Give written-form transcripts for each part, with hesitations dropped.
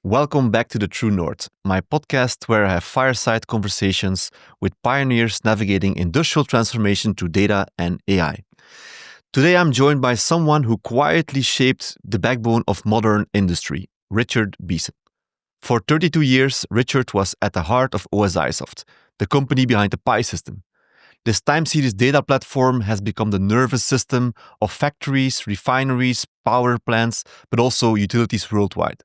Welcome back to The True North, my podcast where I have fireside conversations with pioneers navigating industrial transformation through data and AI. Today I'm joined by someone who quietly shaped the backbone of modern industry, Richard Beeson. For 32 years, Richard was at the heart of OSIsoft, the company behind the Pi system. This time series data platform has become the nervous system of factories, refineries, power plants, but also utilities worldwide.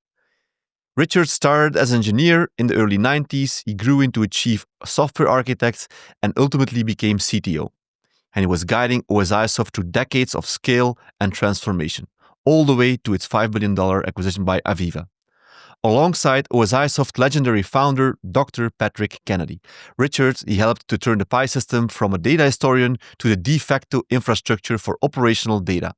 Richard started as an engineer in the early 90s. He grew into a chief software architect and ultimately became CTO. And he was guiding OSIsoft through decades of scale and transformation, all the way to its $5 billion acquisition by Aveva. Alongside OSIsoft legendary founder Dr. Patrick Kennedy, Richard he helped to turn the Pi system from a data historian to the de facto infrastructure for operational data.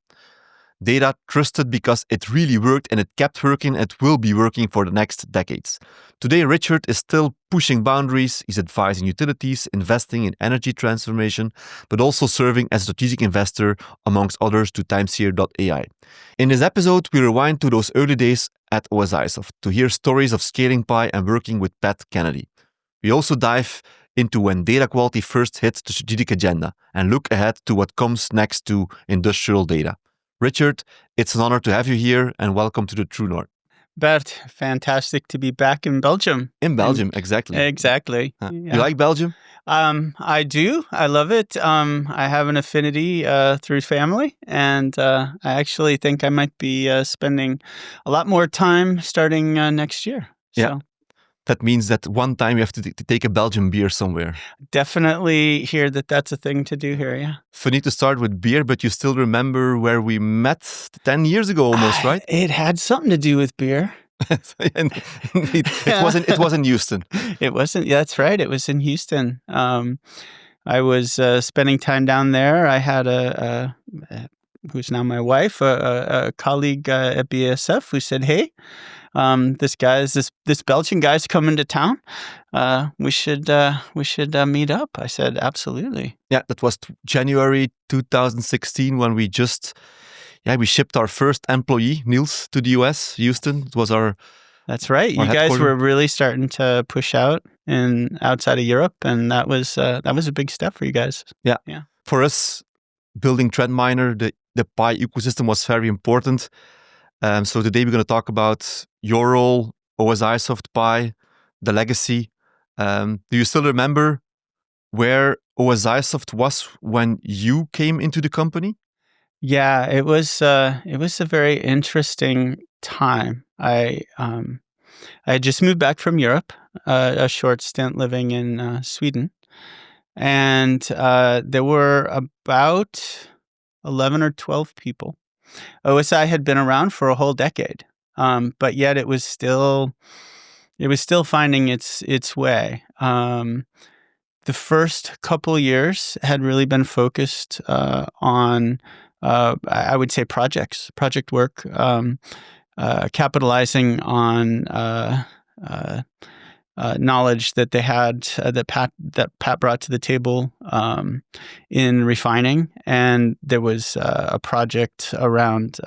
Data trusted because it really worked and it kept working and it will be working for the next decades. Today, Richard is still pushing boundaries. He's advising utilities, investing in energy transformation, but also serving as a strategic investor, amongst others, to Timeshare.ai. In this episode, we rewind to those early days at OSIsoft to hear stories of scaling Pi and working with Pat Kennedy. We also dive into when data quality first hit the strategic agenda and look ahead to what comes next to industrial data. Richard, it's an honor to have you here and welcome to the True North. Bert, fantastic to be back in Belgium. In Belgium, exactly. Exactly. Yeah. Yeah. You like Belgium? I do. I love it. I have an affinity through family, and I actually think I might be spending a lot more time starting next year. So. Yeah. That means that one time you have to take a Belgian beer somewhere. Definitely hear that that's a thing to do here, yeah. Funny to start with beer, but you still remember where we met 10 years ago almost, right? It had something to do with beer. It was in Houston. It wasn't. Yeah, that's right. It was in Houston. I was spending time down there. I had a who's now my wife, a colleague at BASF who said, "Hey, this Belgian guy's coming to town. We should meet up." I said, "Absolutely." Yeah, that was January 2016 when we shipped our first employee, Niels, to the US, Houston. It was our. That's right. You guys were really starting to push out outside of Europe, and that was a big step for you guys. Yeah. Yeah. For us, building TrendMiner, the Pi ecosystem was very important. So today we're going to talk about your role, OSIsoft Pi, the legacy. Do you still remember where OSIsoft was when you came into the company? Yeah, it was a very interesting time. I had just moved back from Europe, a short stint living in Sweden, and there were about 11 or 12 people. OSI had been around for a whole decade, but yet it was still finding its way. The first couple years had really been focused on, I would say, project work, capitalizing on knowledge that they had that Pat brought to the table in refining, and there was a project around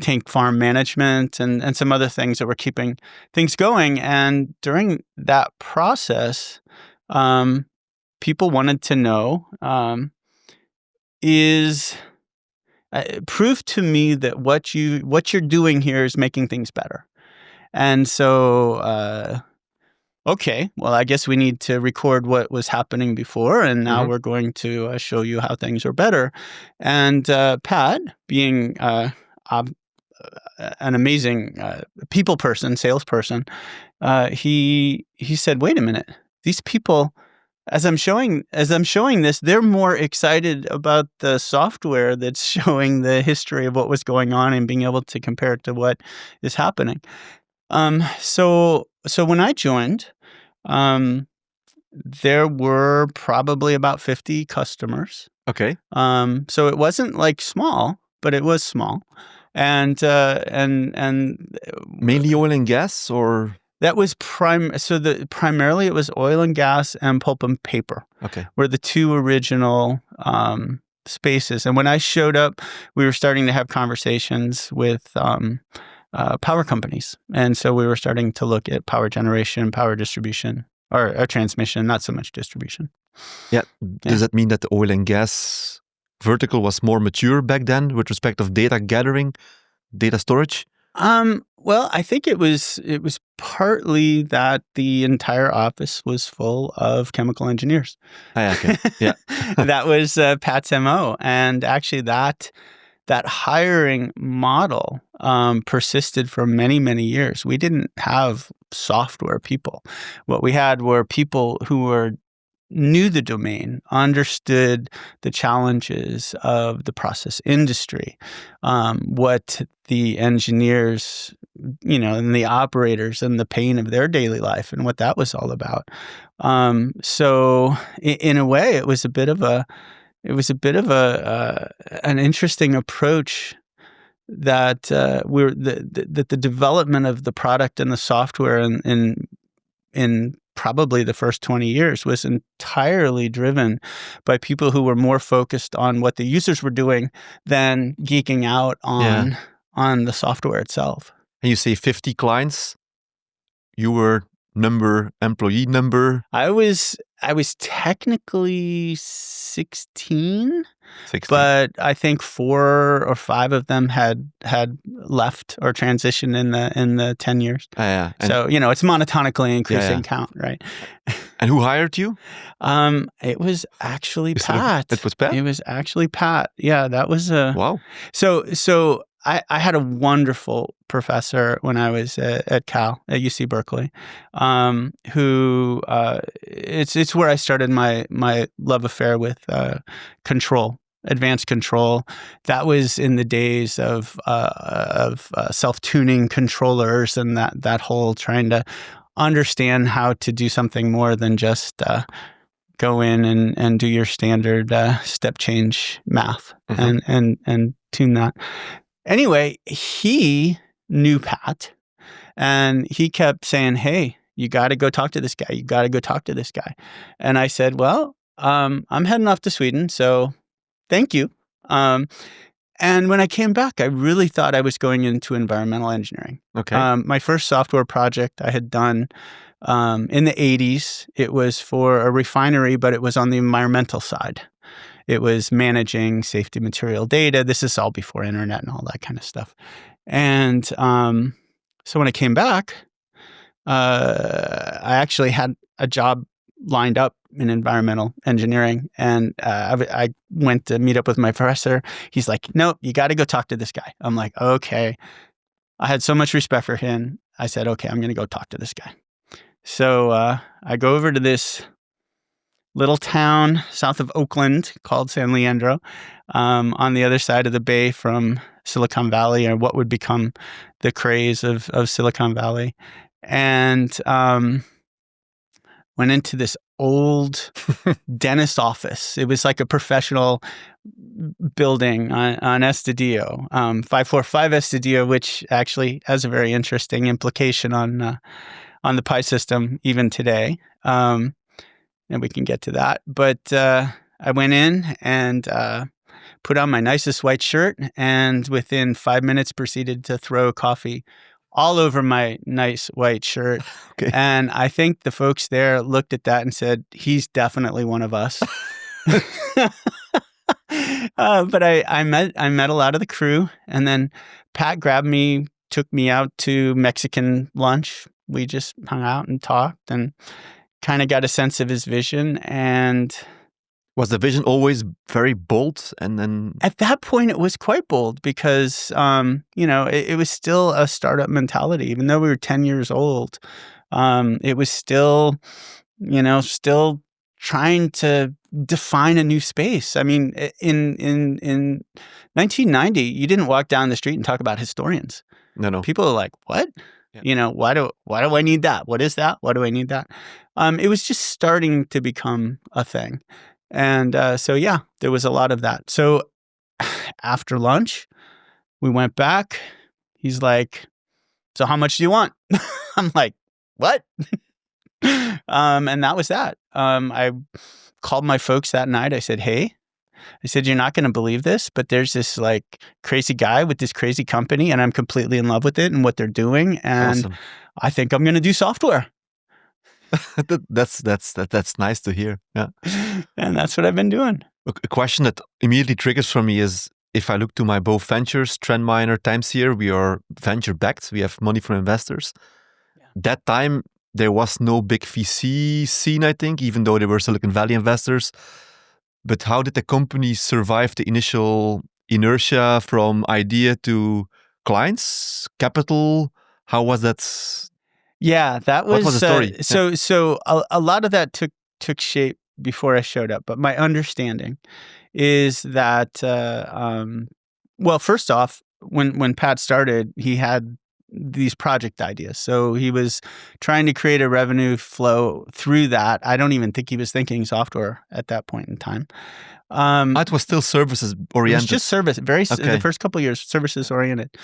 tank farm management and some other things that were keeping things going. And during that process, people wanted to know prove to me that what you're doing here is making things better. And so. Okay, well, I guess we need to record what was happening before, and now we're going to show you how things are better. And Pat, being an amazing people person, salesperson, he said, "Wait a minute, these people, as I'm showing this, they're more excited about the software that's showing the history of what was going on and being able to compare it to what is happening." So when I joined, there were probably about 50 customers. Okay. So it wasn't like small, but it was small, and mainly oil and gas, or that was primarily it was oil and gas and pulp and paper. Okay. Were the two original spaces. And when I showed up, we were starting to have conversations with power companies. And so we were starting to look at power generation, power distribution, or transmission, not so much distribution. Yeah. Does that mean that the oil and gas vertical was more mature back then with respect of data gathering, data storage? Well, I think it was partly that the entire office was full of chemical engineers. Okay. Yeah. That was Pat's MO. And actually that hiring model persisted for many, many years. We didn't have software people. What we had were people who knew the domain, understood the challenges of the process industry, what the engineers, and the operators and the pain of their daily life and what that was all about. So in a way, it was a bit of an interesting approach that that the development of the product and the software in probably the first 20 years was entirely driven by people who were more focused on what the users were doing than geeking out on the software itself. And you say 50 clients. You were employee number? I was technically 16, but I think 4 or 5 of them had left or transitioned in the 10 years. Yeah. So, it's monotonically increasing count, right? And who hired you? It was actually Pat. It was Pat? It was actually Pat. Yeah, that was wow. So I had a wonderful professor when I was at Cal, at UC Berkeley, who it's where I started my love affair with control, advanced control. That was in the days of self-tuning controllers and that whole trying to understand how to do something more than just go in and do your standard step change math and tune that. Anyway, he knew Pat, and he kept saying, "Hey, you got to go talk to this guy. You got to go talk to this guy." And I said, "Well, I'm heading off to Sweden, so thank you." And when I came back, I really thought I was going into environmental engineering. Okay. My first software project I had done in the 80s. It was for a refinery, but it was on the environmental side. It was managing safety material data. This is all before internet and all that kind of stuff. And so when I came back, I actually had a job lined up in environmental engineering. And I went to meet up with my professor. He's like, "Nope, you got to go talk to this guy." I'm like, "Okay." I had so much respect for him. I said, "Okay, I'm going to go talk to this guy." So I go over to this little town south of Oakland called San Leandro, on the other side of the bay from Silicon Valley, or what would become the craze of Silicon Valley. And went into this old dentist office. It was like a professional building on Estadio, 545 Estadio, which actually has a very interesting implication on the Pi system even today. And we can get to that. But I went in and put on my nicest white shirt, and within 5 minutes proceeded to throw coffee all over my nice white shirt. Okay. And I think the folks there looked at that and said, "He's definitely one of us." But I met a lot of the crew, and then Pat grabbed me, took me out to Mexican lunch. We just hung out and talked and kind of got a sense of his vision. And was the vision always very bold? And then at that point, it was quite bold because, it was still a startup mentality. Even though we were 10 years old, it was still trying to define a new space. I mean, in 1990, you didn't walk down the street and talk about historians. No. People are like, "What? Yeah. Why do I need that? What is that? Why do I need that?" It was just starting to become a thing. And so there was a lot of that. So after lunch, we went back. He's like, "So how much do you want?" I'm like, "What?" And that was that. I called my folks that night. I said, "Hey, I said, you're not going to believe this, but there's this like crazy guy with this crazy company, and I'm completely in love with it and what they're doing, and Awesome. I think I'm going to do software. That's nice to hear. Yeah. And that's what I've been doing. A question that immediately triggers for me is, if I look to my both ventures, Trendminer, Timeshere, we are venture backed. We have money from investors. Yeah. That time there was no big VC scene, I think, even though they were Silicon Valley investors. But how did the company survive the initial inertia from idea to clients, capital? How was that? Yeah, that was, What was the story? So a lot of that took shape before I showed up. But my understanding is that, well, first off, when Pat started, he had these project ideas. So he was trying to create a revenue flow through that. I don't even think he was thinking software at that point in time. It was still services oriented. It was just service, the first couple of years, services oriented.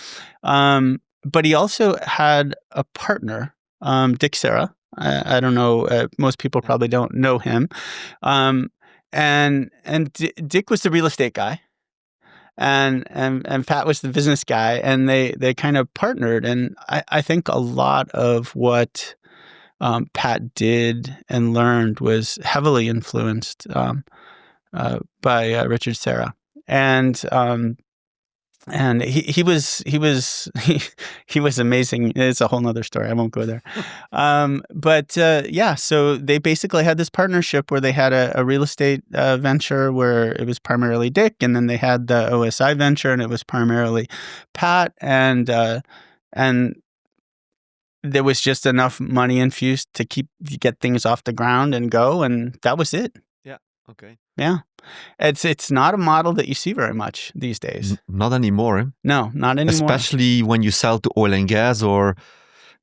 But he also had a partner, Dick Serra. I don't know. Most people probably don't know him. And Dick was the real estate guy, and Pat was the business guy, and they kind of partnered. And I think a lot of what Pat did and learned was heavily influenced by Richard Serra. And he was amazing. It's a whole nother story. I won't go there. But yeah, so they basically had this partnership where they had a real estate venture where it was primarily Dick, and then they had the OSI venture, and it was primarily Pat, and there was just enough money infused to get things off the ground and go, and that was it. Yeah. Okay. Yeah. It's not a model that you see very much these days. Not anymore. Eh? No, not anymore. Especially when you sell to oil and gas, or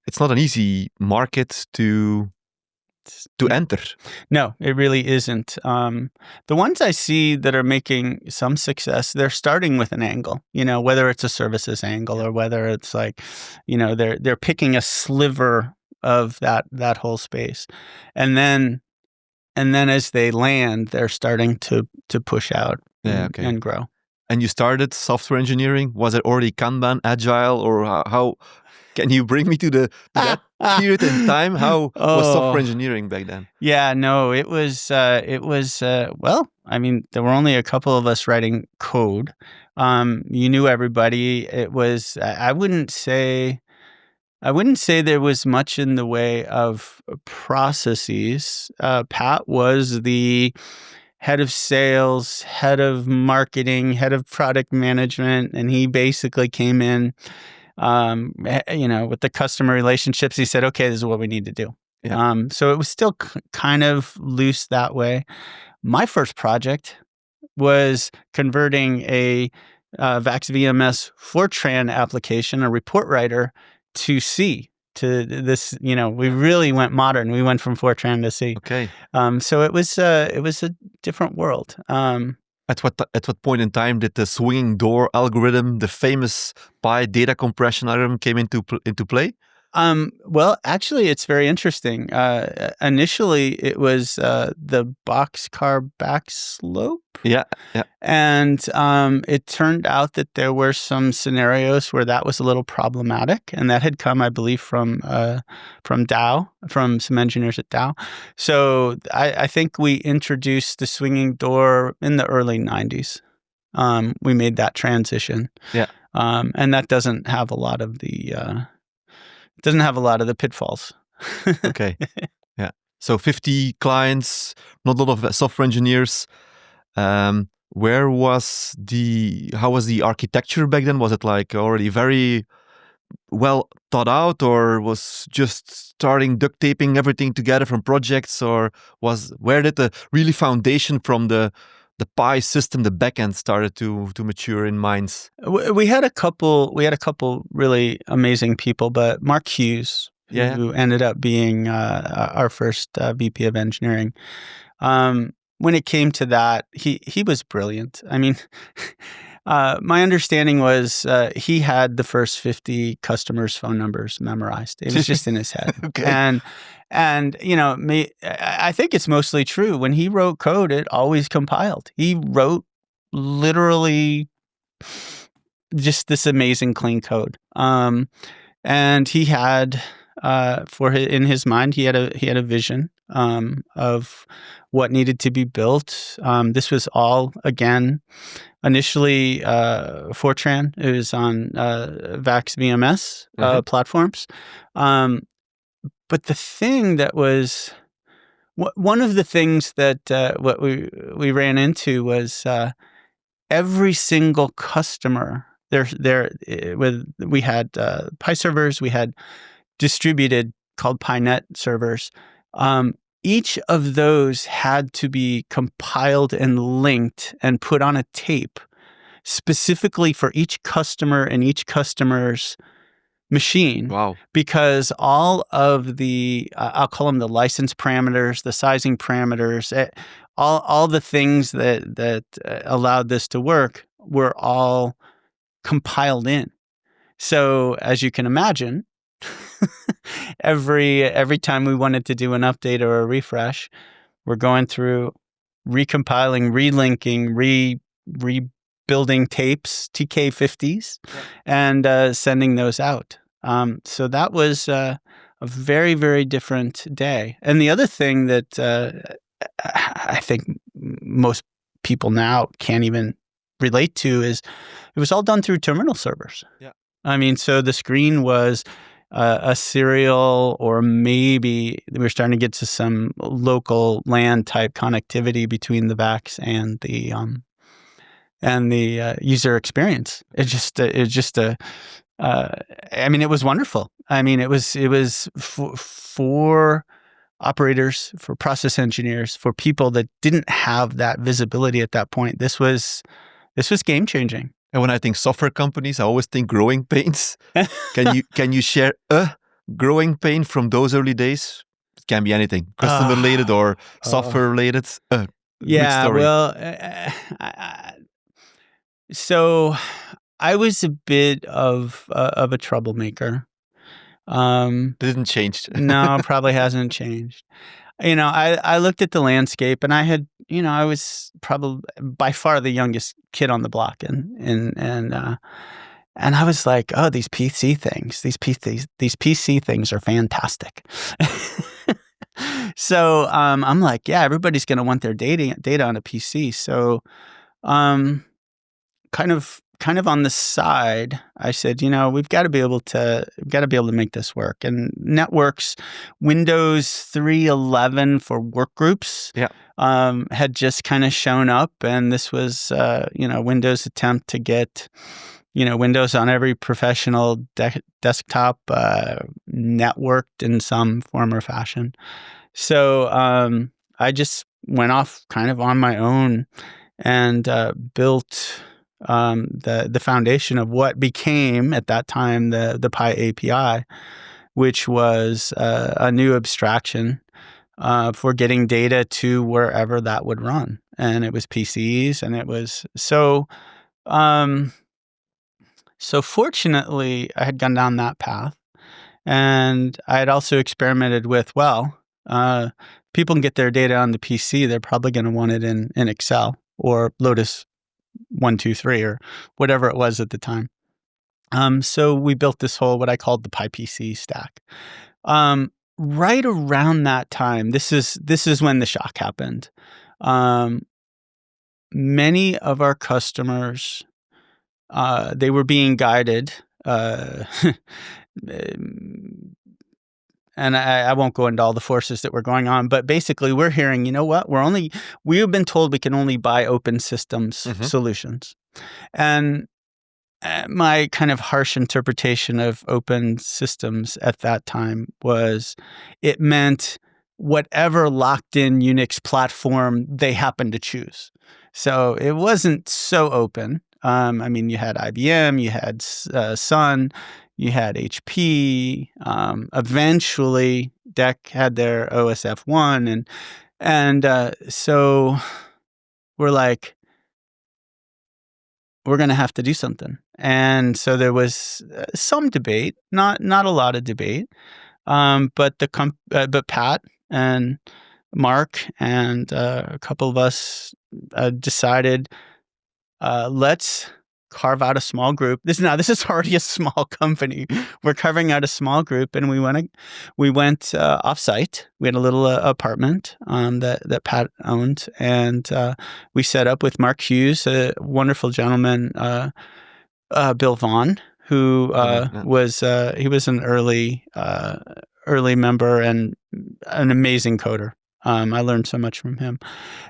it's not an easy market to enter. No, it really isn't. The ones I see that are making some success, they're starting with an angle, whether it's a services angle or whether it's like, they're picking a sliver of that whole space. And then as they land, they're starting to push out and grow. And you started software engineering. Was it already Kanban, Agile, or how? Can you bring me to that period in time? How was software engineering back then? Yeah, no, it was. Well, I mean, there were only a couple of us writing code. You knew everybody. It was. I wouldn't say there was much in the way of processes. Pat was the head of sales, head of marketing, head of product management, and he basically came in, with the customer relationships. He said, "Okay, this is what we need to do." Yeah. So it was still kind of loose that way. My first project was converting a VAX VMS Fortran application, a report writer, to C, to this, we really went modern. We went from Fortran to C. Okay. So it was a different world. At what point in time did the swinging door algorithm, the famous Pi data compression algorithm, came into play? Well, actually, it's very interesting. Initially, it was the boxcar backslope. Yeah. And it turned out that there were some scenarios where that was a little problematic, and that had come, I believe, from Dow, from some engineers at Dow. So I think we introduced the swinging door in the early 90s. We made that transition. Yeah. And that doesn't have a lot of the pitfalls. Okay. Yeah. So 50 clients, not a lot of software engineers. How was the architecture back then? Was it like already very well thought out, or was just starting duct taping everything together from projects, or where did the really foundation from the Pi system, the backend, started to mature in minds? We had a couple really amazing people, but Mark Hughes, who ended up being our first VP of engineering, when it came to that, he was brilliant. I mean, my understanding was he had the first 50 customers' phone numbers memorized. It was just in his head. Okay. And I think it's mostly true. When he wrote code, it always compiled. He wrote literally just this amazing clean code. And he had in his mind, he had a vision of what needed to be built. This was all, again, initially Fortran. It was on VAX VMS platforms. But the thing that was one of the things that what we ran into was every single customer. We had Pi servers, we had distributed called PiNet servers. Each of those had to be compiled and linked and put on a tape specifically for each customer and each customer's machine. Wow. Because all of the, I'll call them the license parameters, the sizing parameters, all the things that allowed this to work were all compiled in. So as you can imagine, every time we wanted to do an update or a refresh, we're going through recompiling, relinking, rebuilding tapes, TK50s, and sending those out. So that was a very, very different day. And the other thing that I think most people now can't even relate to is it was all done through terminal servers. Yeah. I mean, so the screen was a serial, or maybe we were starting to get to some local LAN type connectivity between the VAX and the user experience. It was wonderful. I mean, it was for operators, for process engineers, for people that didn't have that visibility at that point. This was game changing. And when I think software companies, I always think growing pains. Can you share a growing pain from those early days? It can be anything, customer related or software related. Yeah, story. well, so I was a bit of a troublemaker. Didn't change. No, probably hasn't changed. I looked at the landscape, and I was probably by far the youngest kid on the block, and I was like, oh, these PC things are fantastic. So I'm like, yeah, everybody's going to want their data on a PC. So kind of on the side, I said, we've got to be able to make this work. And networks, Windows 3.11 for workgroups, had just kind of shown up, and this was, Windows' attempt to get, Windows on every professional desktop networked in some form or fashion. So I just went off kind of on my own and built the foundation of what became at that time the Pi API, which was a new abstraction for getting data to wherever that would run. And it was PCs, and it was so fortunately I had gone down that path, and I had also experimented with, people can get their data on the PC, they're probably going to want it in Excel or Lotus 123 or whatever it was at the time. So we built this whole, what I called the PyPC stack. Right around that time, this is when the shock happened. Many of our customers, they were being guided, and I won't go into all the forces that were going on, but basically we're hearing, you know what, we have been told we can only buy open systems solutions. And my kind of harsh interpretation of open systems at that time was it meant whatever locked in Unix platform they happened to choose. So it wasn't so open. You had IBM, you had Sun, you had HP. Eventually, DEC had their OSF1, and so we're like, we're going to have to do something. And so there was some debate, not a lot of debate, but Pat and Mark and a couple of us decided let's carve out a small group. This is already a small company. We're carving out a small group, and we went offsite. We had a little apartment that Pat owned, and we set up with Mark Hughes, a wonderful gentleman, Bill Vaughn, who was an early member and an amazing coder. I learned so much from him.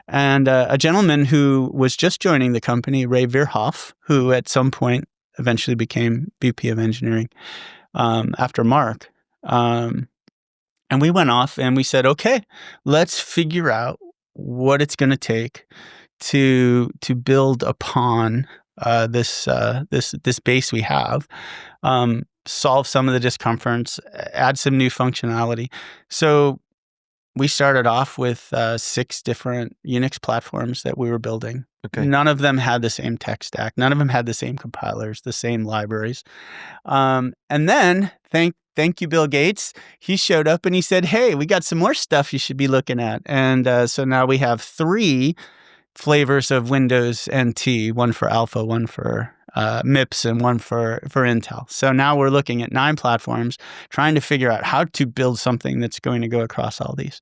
And a gentleman who was just joining the company, Ray Verhoff, who at some point eventually became VP of engineering after Mark. And we went off and we said, okay, let's figure out what it's going to take to build upon this base we have, solve some of the discomforts, add some new functionality. So we started off with 6 different Unix platforms that we were building. Okay. None of them had the same tech stack. None of them had the same compilers, the same libraries. And then, thank you, Bill Gates. He showed up and he said, hey, we got some more stuff you should be looking at. And so now we have 3 flavors of Windows NT, one for Alpha, one for MIPS, and one for Intel. So now we're looking at 9 platforms, trying to figure out how to build something that's going to go across all these.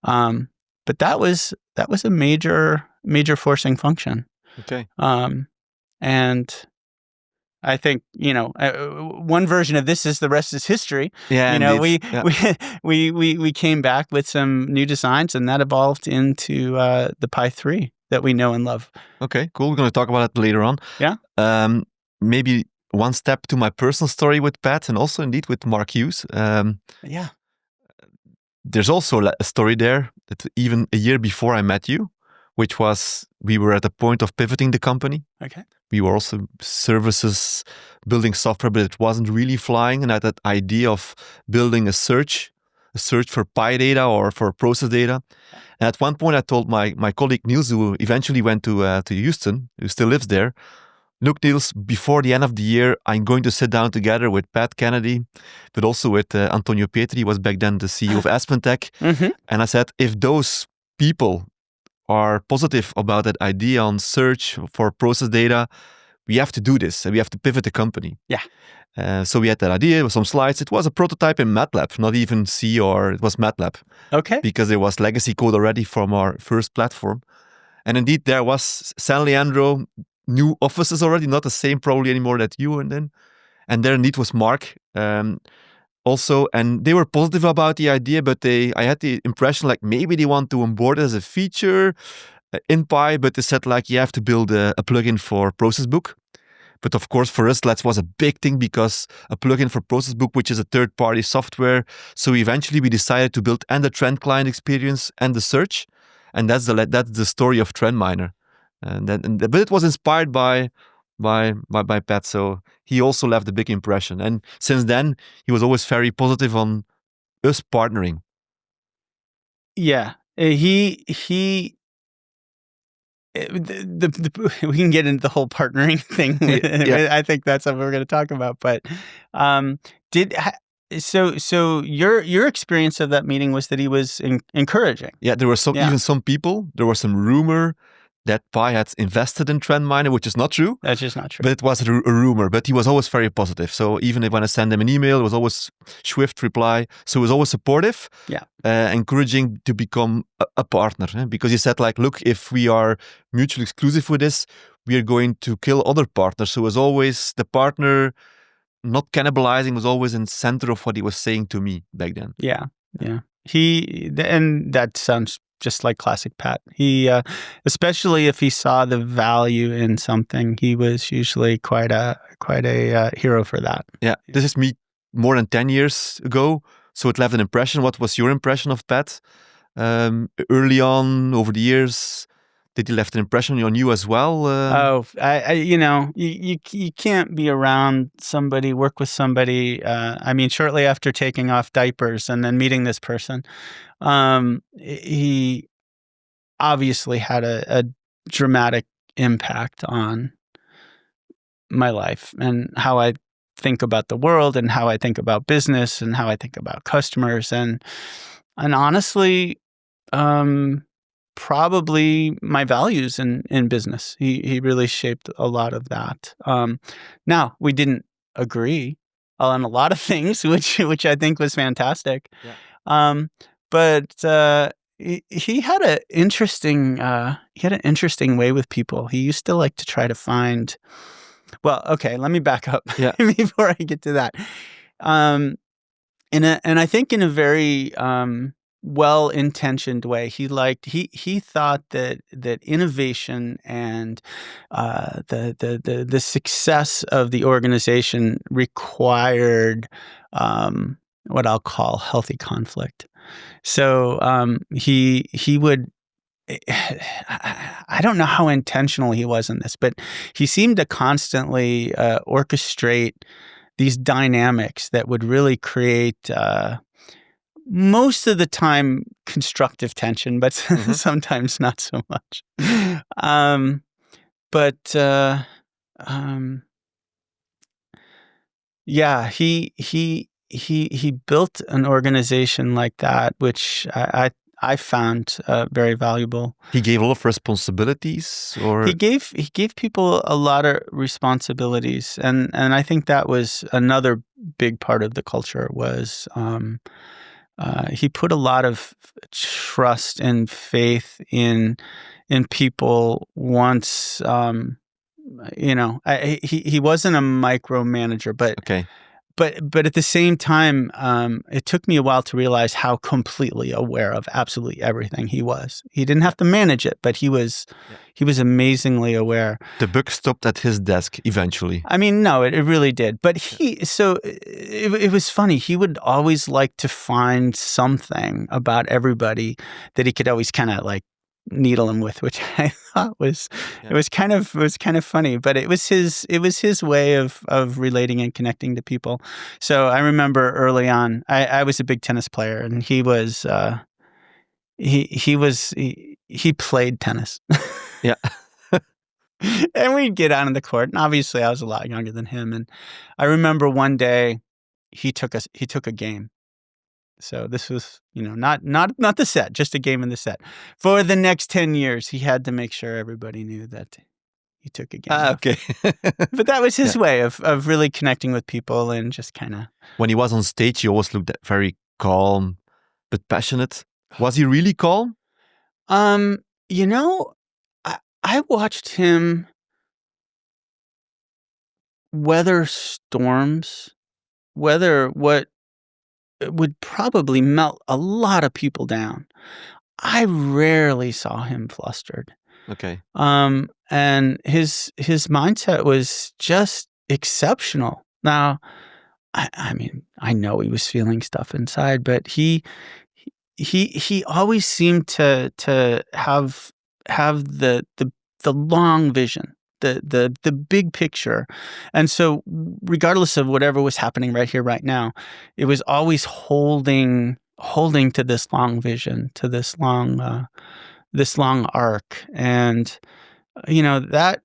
But that was a major forcing function. Okay. And I think, one version of this is the rest is history. Yeah, we came back with some new designs, and that evolved into the Pi 3 that we know and love. Okay, cool. We're going to talk about that later on. Yeah. Maybe one step to my personal story with Pat, and also indeed with Mark Hughes. Yeah. There's also a story there that even a year before I met you, which was we were at the point of pivoting the company. Okay. We were also services, building software, but it wasn't really flying. And I had that idea of building a search for Pi data or for process data. And at one point I told my colleague Niels, who eventually went to Houston, who still lives there, look, Niels, before the end of the year, I'm going to sit down together with Pat Kennedy, but also with Antonio Petri, was back then the CEO of AspenTech. Mm-hmm. And I said, if those people are positive about that idea on search for process data, we have to do this and we have to pivot the company. Yeah. So we had that idea with some slides. It was a prototype in MATLAB, not even C, or it was MATLAB. Okay. Because there was legacy code already from our first platform. And indeed, there was San Leandro, new offices already, not the same probably anymore that you and then. And there indeed was Mark also. And they were positive about the idea, but I had the impression like maybe they want to onboard it as a feature in Pi, but they said like you have to build a plugin for Process Book. But of course, for us, that was a big thing because a plugin for Process Book, which is a third-party software. So eventually we decided to build and the trend client experience and the search. And that's the story of TrendMiner. But it was inspired by Pat. So he also left a big impression. And since then, he was always very positive on us partnering. Yeah. We can get into the whole partnering thing. Yeah. I think that's what we're going to talk about. But so your experience of that meeting was that he was encouraging. Yeah, there were even some people. There was some rumor that Pi had invested in TrendMiner, which is not true. That's just not true. But it was a rumor. But he was always very positive. So even when I sent him an email, it was always swift reply. So he was always supportive. Yeah. Encouraging to become a partner. Because he said like, look, if we are mutually exclusive with this, we are going to kill other partners. So it was always the partner not cannibalizing, was always in the center of what he was saying to me back then. Yeah. And that sounds just like classic Pat. He, especially if he saw the value in something, he was usually quite a hero for that. Yeah, this is me more than 10 years ago, so it left an impression. What was your impression of Pat early on over the years? Did he left an impression on you as well? You can't be around somebody, work with somebody. Shortly after taking off diapers and then meeting this person, he obviously had a dramatic impact on my life and how I think about the world and how I think about business and how I think about customers. And honestly, probably my values in business. He really shaped a lot of that. Now we didn't agree on a lot of things, which I think was fantastic. Yeah. But he had an interesting way with people. He used to like to try to find. Well, okay, let me back up Yeah. before I get to that. And I think in a very well-intentioned way, he thought that innovation and the success of the organization required what I'll call healthy conflict. So he would. I don't know how intentional he was in this, but he seemed to constantly orchestrate these dynamics that would really create, most of the time, constructive tension, but sometimes not so much. Yeah, he built an organization like that, which I found very valuable. He gave a lot of responsibilities, or He gave people a lot of responsibilities, and I think that was another big part of the culture. Was he put a lot of trust and faith in people. Once he wasn't a micromanager, but okay, but at the same time, it took me a while to realize how completely aware of absolutely everything he was. He didn't have to manage it, but he was amazingly aware. The buck stopped at his desk eventually. I mean, no, it really did. But it was funny. He would always like to find something about everybody that he could always kind of like needle him with, which I thought was kind of funny, but it was his way of relating and connecting to people. So I remember early on, I was a big tennis player, and he played tennis. Yeah. And we'd get out on the court, and obviously I was a lot younger than him. And I remember one day he took a game. So this was, not the set, just a game in the set. For the next 10 years, he had to make sure everybody knew that he took a game. Okay. But that was his way of really connecting with people and just kind of. When he was on stage, he always looked very calm, but passionate. Was he really calm? I watched him weather storms, weather what would probably melt a lot of people down. I rarely saw him flustered. Okay. And his mindset was just exceptional. Now, I mean, I know he was feeling stuff inside, but he always seemed to have the long vision, the big picture. And so regardless of whatever was happening right here, right now, it was always holding to this long vision, to this long arc. And, that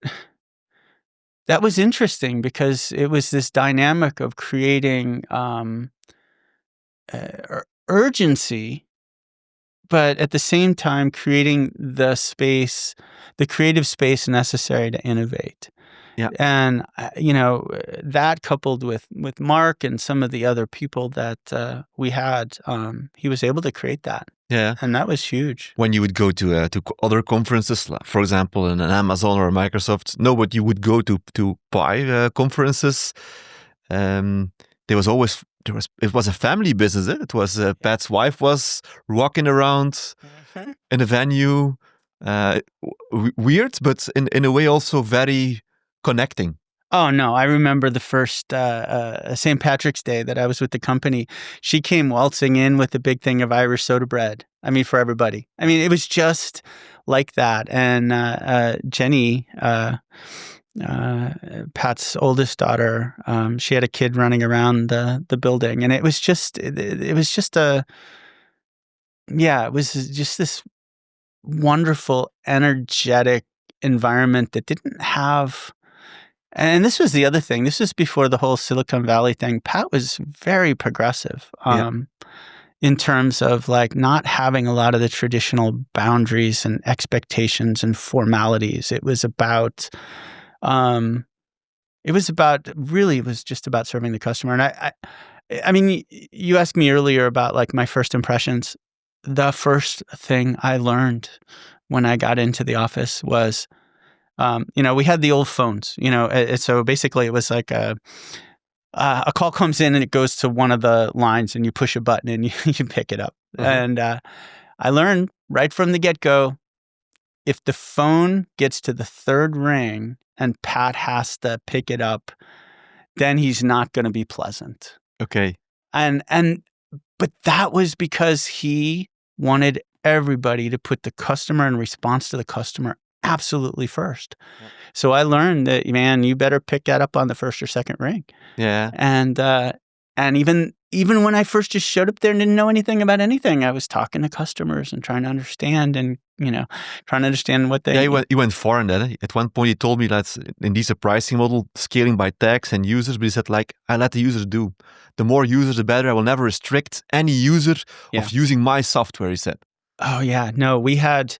was interesting because it was this dynamic of creating urgency, but at the same time creating the creative space necessary to innovate. Yeah. And, that coupled with Mark and some of the other people that we had, he was able to create that. Yeah. And that was huge. When you would go to other conferences, for example, in an Amazon or a Microsoft, but you would go to Pi conferences. It was a family business. It was Pat's wife was walking around in a venue. Weird, but in a way also very connecting. Oh, no. I remember the first St. Patrick's Day that I was with the company. She came waltzing in with a big thing of Irish soda bread. I mean, for everybody. I mean, it was just like that. And Jenny, Pat's oldest daughter, she had a kid running around the building. And it was just this wonderful, energetic environment that didn't have. And this was the other thing. This was before the whole Silicon Valley thing. Pat was very progressive. in terms of like not having a lot of the traditional boundaries and expectations and formalities. It was about just about serving the customer. And I mean, you asked me earlier about like my first impressions. The first thing I learned when I got into the office was, we had the old phones, so basically it was like a call comes in and it goes to one of the lines and you push a button and you pick it up. And I learned right from the get-go, if the phone gets to the third ring and Pat has to pick it up, then he's not going to be pleasant. Okay. But that was because he wanted everybody to put the customer and response to the customer absolutely first. Yep. So I learned that, man, you better pick that up on the first or second ring. Yeah. And even when I first just showed up there and didn't know anything about anything, I was talking to customers and trying to understand and, trying to understand what they... Yeah, he went far in that. At one point, he told me that indeed a pricing model, scaling by tags and users, but he said, like, I let the users do. The more users, the better. I will never restrict any user of using my software, he said. Oh, yeah. No, we had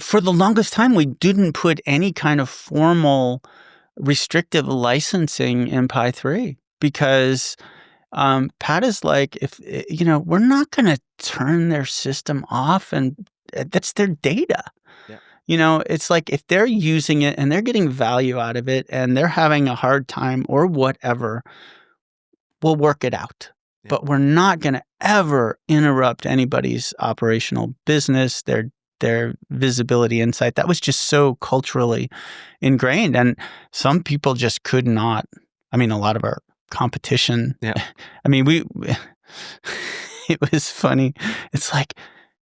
for the longest time, we didn't put any kind of formal restrictive licensing in Pi 3 because Pat is like, if we're not going to turn their system off, and that's their data. Yeah. It's like if they're using it and they're getting value out of it and they're having a hard time or whatever, we'll work it out. Yeah. But we're not going to ever interrupt anybody's operational business, their visibility, insight. That was just so culturally ingrained. And some people just could not. I mean, a lot of our competition. Yeah. I mean, it was funny. It's like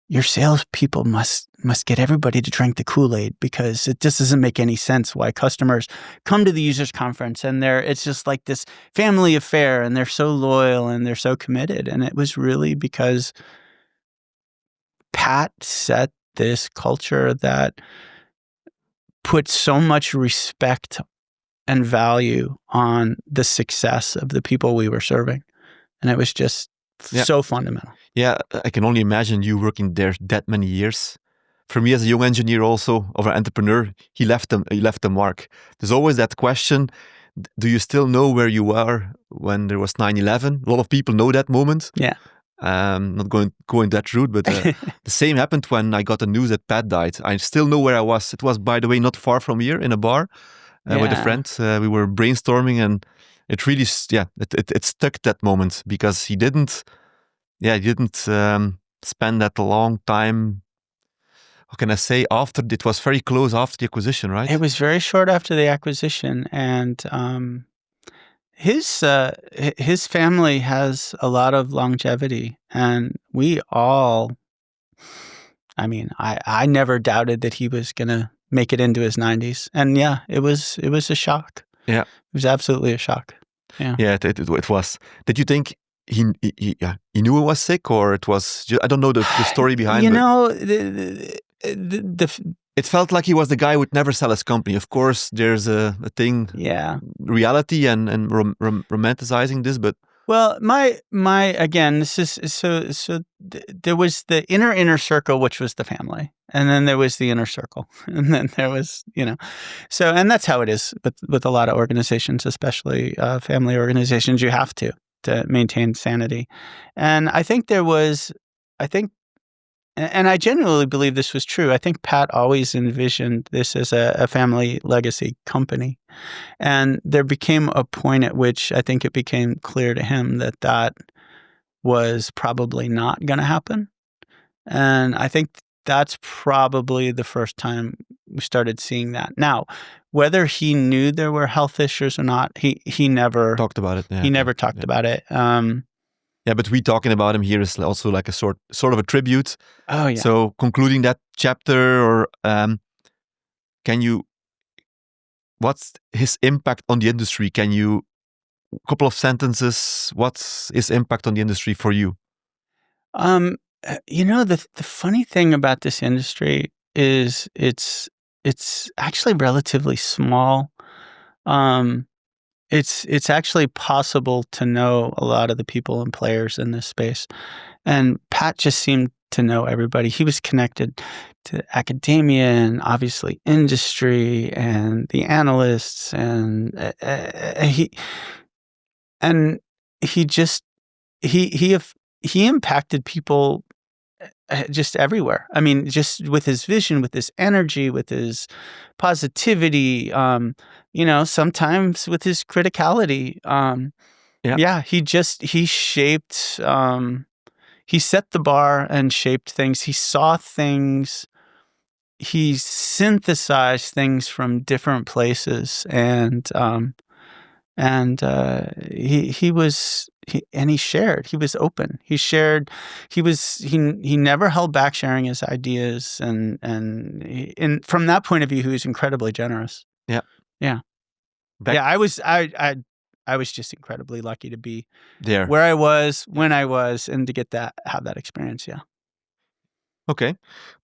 your salespeople must get everybody to drink the Kool-Aid because it just doesn't make any sense why customers come to the users conference and it's just like this family affair and they're so loyal and they're so committed. And it was really because Pat set this culture that put so much respect and value on the success of the people we were serving. And it was just so fundamental. Yeah, I can only imagine you working there that many years. For me as a young engineer also, or an entrepreneur, he left a mark. There's always that question, do you still know where you were when there was 9/11? A lot of people know that moment. Yeah. Not going that route, but the same happened when I got the news that Pat died. I still know where I was. It was, by the way, not far from here in a bar with a friend. We were brainstorming, and it really, it stuck that moment because he didn't spend that long time. How can I say? It was very close after the acquisition, right? It was very short after the acquisition, and his family has a lot of longevity, and we all. I mean, I never doubted that he was gonna make it into his 90s, and it was a shock. Yeah, it was absolutely a shock. Yeah, it was. Did you think he knew he was sick, or it was? I don't know the story behind. It felt like he was the guy who would never sell his company. Of course, there's a thing, reality and romanticizing this, but well, my again, this is so. There was the inner circle, which was the family, and then there was the inner circle, and then there was so, and that's how it is with a lot of organizations, especially family organizations. You have to maintain sanity, and I think there was, and I genuinely believe this was true. I think Pat always envisioned this as a family legacy company. And there became a point at which I think it became clear to him that was probably not going to happen. And I think that's probably the first time we started seeing that. Now, whether he knew there were health issues or not, he never talked about it. He never talked about it. Yeah, but we talking about him here is also like a sort of a tribute. Oh, yeah. So concluding that chapter, or what's his impact on the industry? Can you, a couple of sentences, what's his impact on the industry for you? The funny thing about this industry is it's actually relatively small. it's actually possible to know a lot of the people and players in this space. And Pat just seemed to know everybody. He was connected to academia and obviously industry and the analysts, and he just he impacted people just everywhere. I mean, just with his vision, with his energy, with his positivity, sometimes with his criticality. He shaped, he set the bar and shaped things. He saw things. He synthesized things from different places, and he shared. He was open. He shared. He never held back sharing his ideas, and from that point of view, he was incredibly generous. Yeah. I was just incredibly lucky to be there where I was when I was, and to have that experience. Yeah. Okay,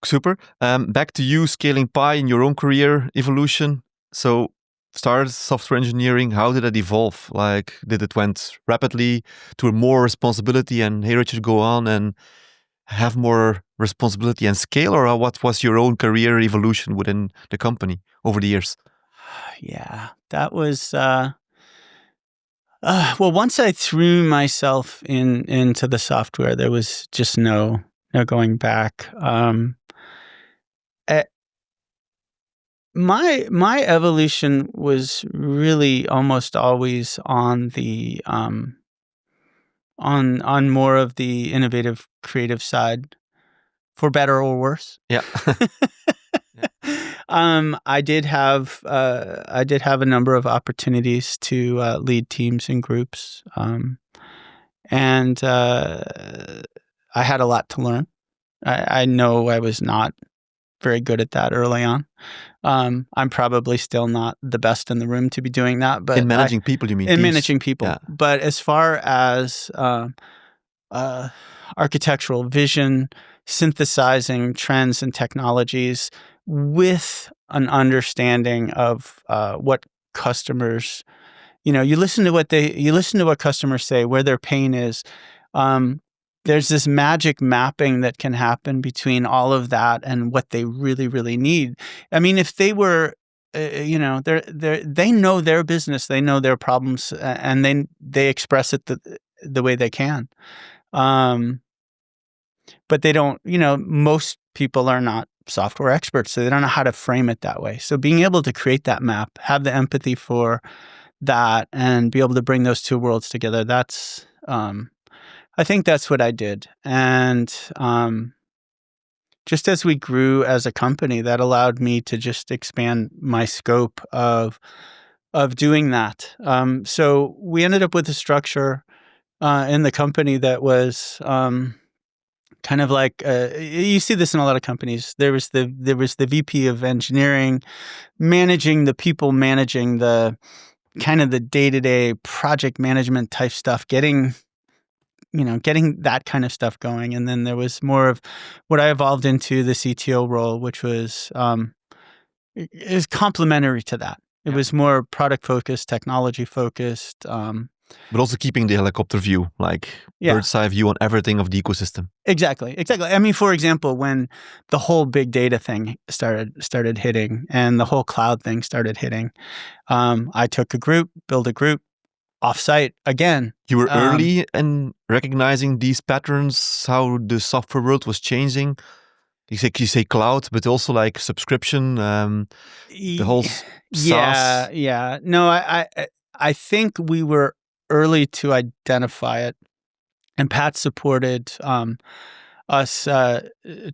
super. Back to you scaling Pi in your own career evolution. So, started software engineering. How did it evolve? Like, did it went rapidly to more responsibility and, hey, Richard, go on and have more responsibility and scale? Or what was your own career evolution within the company over the years? Yeah, that was... well, once I threw myself into the software, there was just no going back. My evolution was really almost always on the on more of the innovative, creative side, for better or worse. Yeah. I did have a number of opportunities to lead teams and groups, and I had a lot to learn. I know I was not very good at that early on. I'm probably still not the best in the room to be doing that, but in managing people, you mean? In teams? Managing people. Yeah. But as far as architectural vision, synthesizing trends and technologies with an understanding of what customers, you listen to what customers say, where their pain is. There's this magic mapping that can happen between all of that and what they really, really need. I mean, if they were, they know their business, they know their problems, and they express it the way they can. But they don't, most people are not software experts, so they don't know how to frame it that way. So being able to create that map, have the empathy for that, and be able to bring those two worlds together, that's, I think that's what I did. And just as we grew as a company, that allowed me to just expand my scope of doing that. So we ended up with a structure in the company that was kind of like, you see this in a lot of companies. There was the VP of engineering managing the people, managing the kind of the day-to-day project management type stuff, getting that kind of stuff going. And then there was more of what I evolved into, the CTO role, which was is complementary to that. It was more product focused, technology focused. But also keeping the helicopter view, like bird's eye view on everything of the ecosystem. Exactly. I mean, for example, when the whole big data thing started hitting and the whole cloud thing started hitting, I took a group, built a group, offsite again. You were early in recognizing these patterns, how the software world was changing. You say cloud, but also like subscription, the whole SaaS. Yeah. No, I think we were early to identify it, and Pat supported us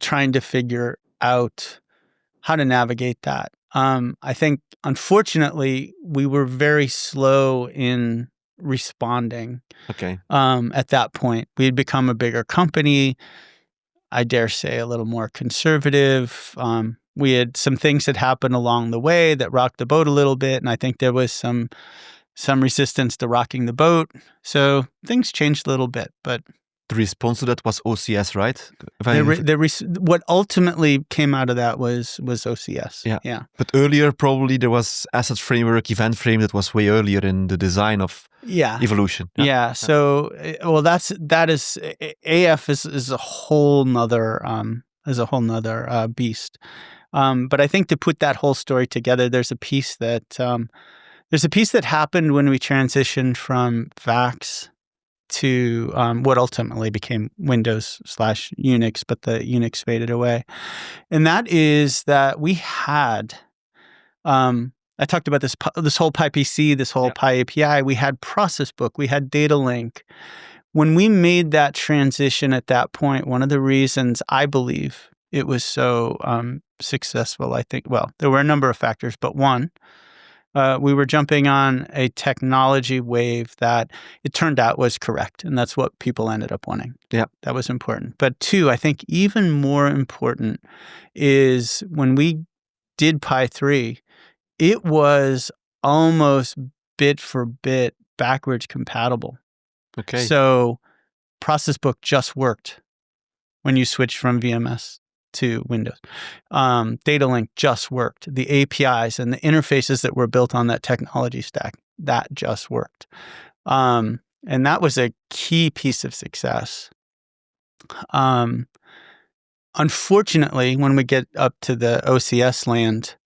trying to figure out how to navigate that. I think, unfortunately, we were very slow in responding. Okay. At that point, we had become a bigger company. I dare say a little more conservative. We had some things that happened along the way that rocked the boat a little bit, and I think there was some resistance to rocking the boat. So things changed a little bit, but the response to that was OCS, right? What ultimately came out of that was OCS. Yeah. But earlier, probably there was asset framework, event frame that was way earlier in the design of evolution. Yeah. So, well, that is AF is a whole nother beast. But I think to put that whole story together, there's a piece that happened when we transitioned from VAX to what ultimately became Windows/Unix, but the Unix faded away. And that is that we had, I talked about this whole PyPC, this whole PyAPI. We had Process Book, we had Data Link. When we made that transition at that point, one of the reasons I believe it was so successful, I think, well, there were a number of factors, but one, we were jumping on a technology wave that it turned out was correct. And that's what people ended up wanting. Yeah. That was important. But two, I think even more important is when we did Pi 3, it was almost bit for bit backwards compatible. Okay. So Process Book just worked when you switched from VMS to Windows. Data Link just worked. The APIs and the interfaces that were built on that technology stack, that just worked. And that was a key piece of success. Unfortunately, when we get up to the OCS land,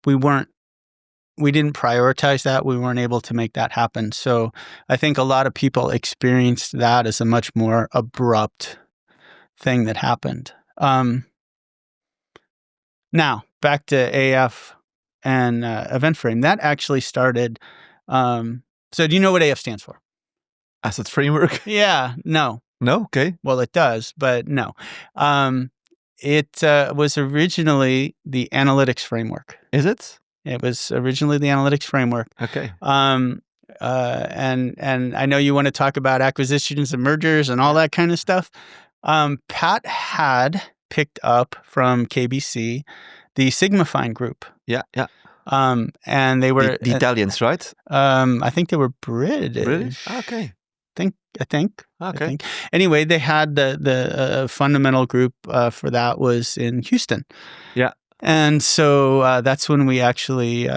we didn't prioritize that. We weren't able to make that happen. So I think a lot of people experienced that as a much more abrupt thing that happened. Now, back to AF and Event Frame. That actually started. So do you know what AF stands for? Asset Framework? Yeah, no. No? Okay. Well, it does, but no. It was originally the Analytics Framework. Is it? It was originally the Analytics Framework. Okay. And I know you want to talk about acquisitions and mergers and all that kind of stuff. Pat had picked up from KBC the Sigmafine group. Yeah. And they were the Italians, right? I think they were British. British? Okay. I think. Okay. Anyway, they had the fundamental group for that was in Houston. Yeah. And so that's when we actually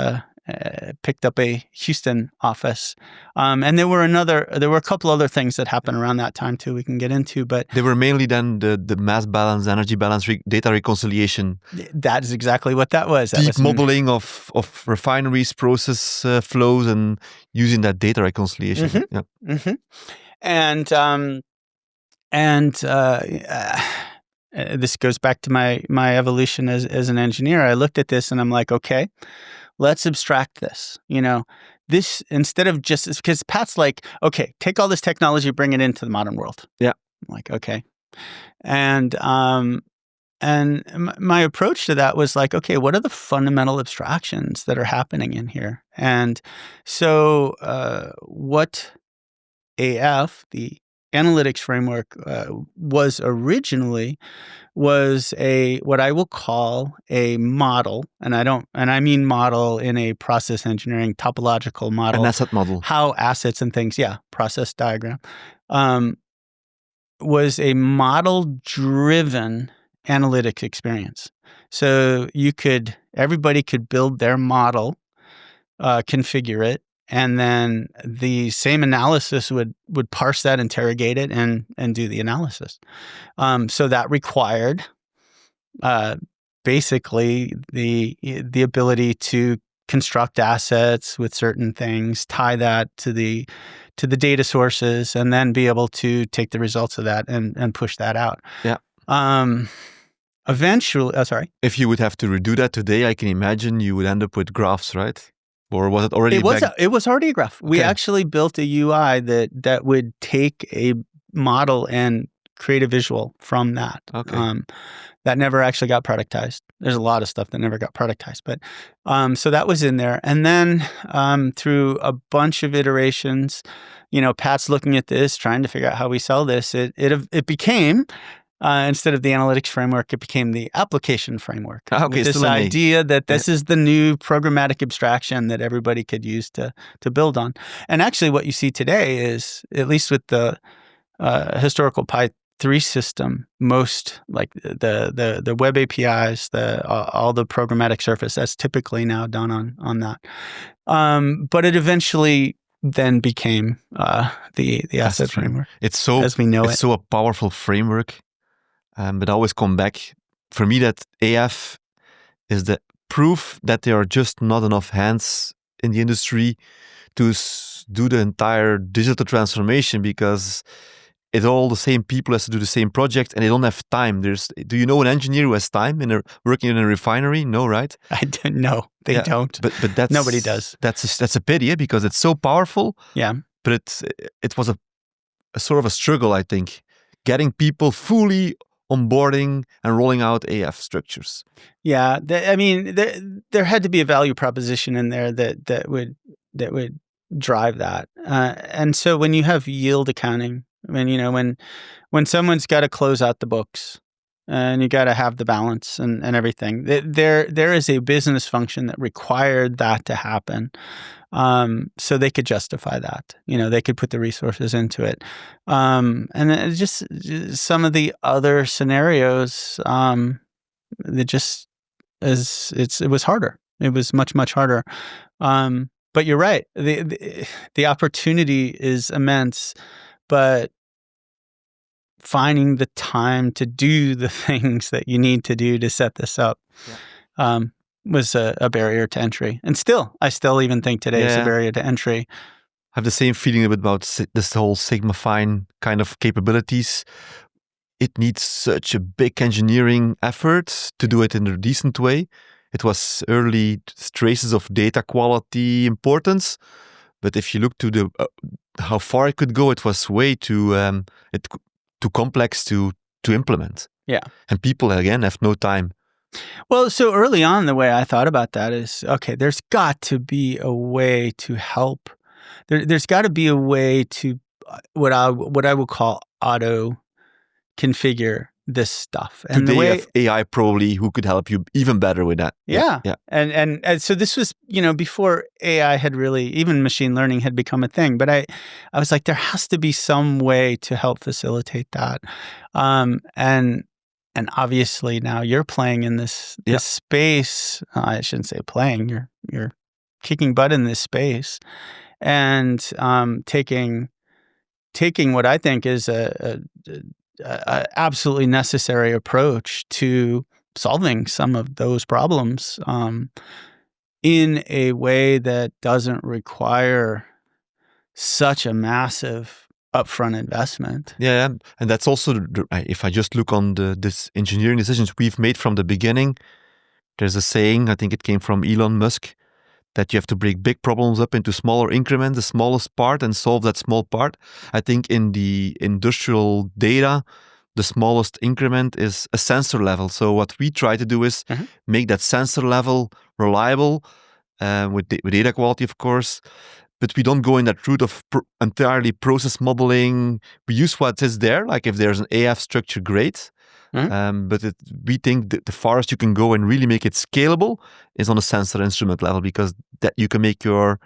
picked up a Houston office. And there were a couple other things that happened around that time too we can get into, but they were mainly then the mass balance, energy balance, data reconciliation. That is exactly what that was. Deep modeling of refineries, process flows, and using that data reconciliation. Mm-hmm. Yeah. Mm-hmm. This goes back to my evolution as an engineer. I looked at this and I'm like, okay, let's abstract this. This instead of just because Pat's like, okay, take all this technology, bring it into the modern world. Yeah, I'm like, okay, and my approach to that was like, okay, what are the fundamental abstractions that are happening in here? And so, what AF, the analytics framework, was originally what I will call a model, and I mean model in a process engineering topological model, an asset model, how assets and things, process diagram, was a model-driven analytics experience. So everybody could build their model, configure it, and then the same analysis would parse that, interrogate it, and do the analysis. So that required basically the ability to construct assets with certain things, tie that to the data sources, and then be able to take the results of that and push that out. Yeah. Eventually, sorry. If you would have to redo that today, I can imagine you would end up with graphs, right? Or was it already? It was already a graph. Okay. We actually built a UI that would take a model and create a visual from that. Okay. That never actually got productized. There's a lot of stuff that never got productized, but so that was in there. And then through a bunch of iterations, Pat's looking at this, trying to figure out how we sell this. It became. Instead of the analytics framework, it became the application framework. Okay, with this idea that this is the new programmatic abstraction that everybody could use to build on. And actually what you see today is, at least with the historical Pi 3 system, most like the web APIs, all the programmatic surface, that's typically now done on that. But it eventually then became the asset framework. It's so as we know it's so a powerful framework. But I always come back. For me, that AF is the proof that there are just not enough hands in the industry to do the entire digital transformation, because it's all the same people has to do the same project and they don't have time. Do you know an engineer who has time working in a refinery? No, right? I don't know. They don't. But that's, nobody does. That's a pity, because it's so powerful. Yeah. But it was a sort of a struggle, I think, getting people fully onboarding and rolling out AF structures. Yeah, there had to be a value proposition in there that would drive that. And so when you have yield accounting, when someone's got to close out the books and you got to have the balance and everything, there is a business function that required that to happen. So they could justify that. They could put the resources into it. And then just some of the other scenarios, it was harder. It was much, much harder. But you're right. The opportunity is immense, but finding the time to do the things that you need to do to set this up was a barrier to entry. And I still even think today is a barrier to entry. I have the same feeling about this whole Sigma Fine kind of capabilities. It needs such a big engineering effort to do it in a decent way. It was early traces of data quality importance, but if you look to how far it could go, it was way too complex to implement. Yeah, and people again have no time. Well, so early on, the way I thought about that is, okay, there's got to be a way to help. There's got to be a way to what I would call auto configure this stuff. And today, you have AI probably who could help you even better with that. Yeah. And so this was, before AI had really, even machine learning had become a thing. But I was like, there has to be some way to help facilitate that. And obviously now you're playing in this space. I shouldn't say playing. You're kicking butt in this space, and taking what I think is a absolutely necessary approach to solving some of those problems in a way that doesn't require such a massive upfront investment. Yeah, and that's also, if I just look on this engineering decisions we've made from the beginning, there's a saying, I think it came from Elon Musk, that you have to break big problems up into smaller increments, the smallest part, and solve that small part. I think in the industrial data, the smallest increment is a sensor level. So what we try to do is make that sensor level reliable with data quality, of course. But we don't go in that route of entirely process modeling. We use what is there, like if there's an AF structure, great. But we think that the farthest you can go and really make it scalable is on a sensor instrument level, because that you can make your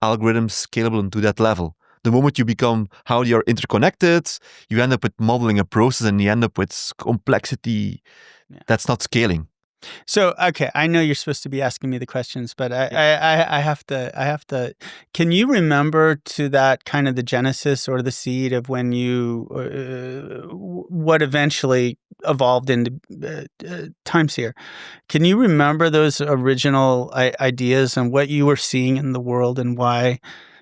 algorithms scalable into that level. The moment you become how they are interconnected, you end up with modeling a process and you end up with complexity that's not scaling. So, okay, I know you're supposed to be asking me the questions, but I have to. Can you remember to that kind of the genesis or the seed of when you, what eventually evolved into TimeSeer? Can you remember those original ideas and what you were seeing in the world and why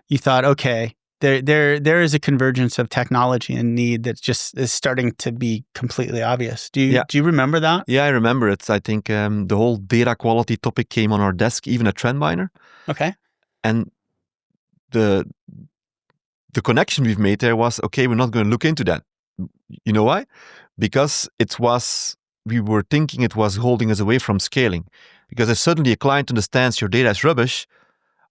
you thought, okay, there is a convergence of technology and need that just is starting to be completely obvious. Do you remember that? Yeah, I remember it. I think the whole data quality topic came on our desk, even at Trendminer. Okay. And the connection we've made there was, okay, we're not going to look into that. You know why? Because we were thinking it was holding us away from scaling. Because if suddenly a client understands your data is rubbish,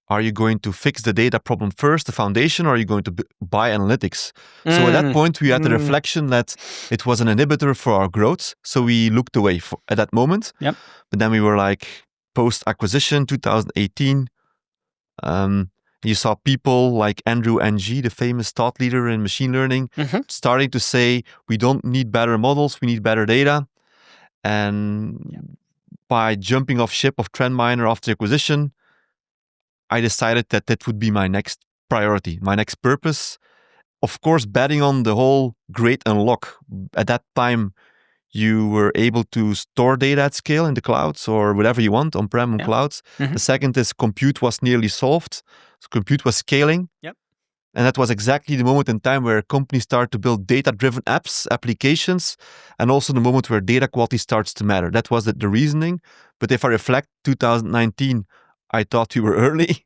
are you going to fix the data problem first, the foundation, or are you going to buy analytics? So at that point, we had the reflection that it was an inhibitor for our growth. So we looked away at that moment. Yep. But then we were like, post-acquisition, 2018, You saw people like Andrew Ng, the famous thought leader in machine learning, starting to say, we don't need better models, we need better data. And by jumping off ship of TrendMiner after the acquisition, I decided that that would be my next priority, my next purpose. Of course, betting on the whole great unlock. At that time, you were able to store data at scale in the clouds or whatever you want, on-prem, on clouds. The second is compute was nearly solved. So compute was scaling. And that was exactly the moment in time where companies start to build data-driven apps, applications, and also the moment where data quality starts to matter. That was the reasoning. But if I reflect 2019, I thought we were early,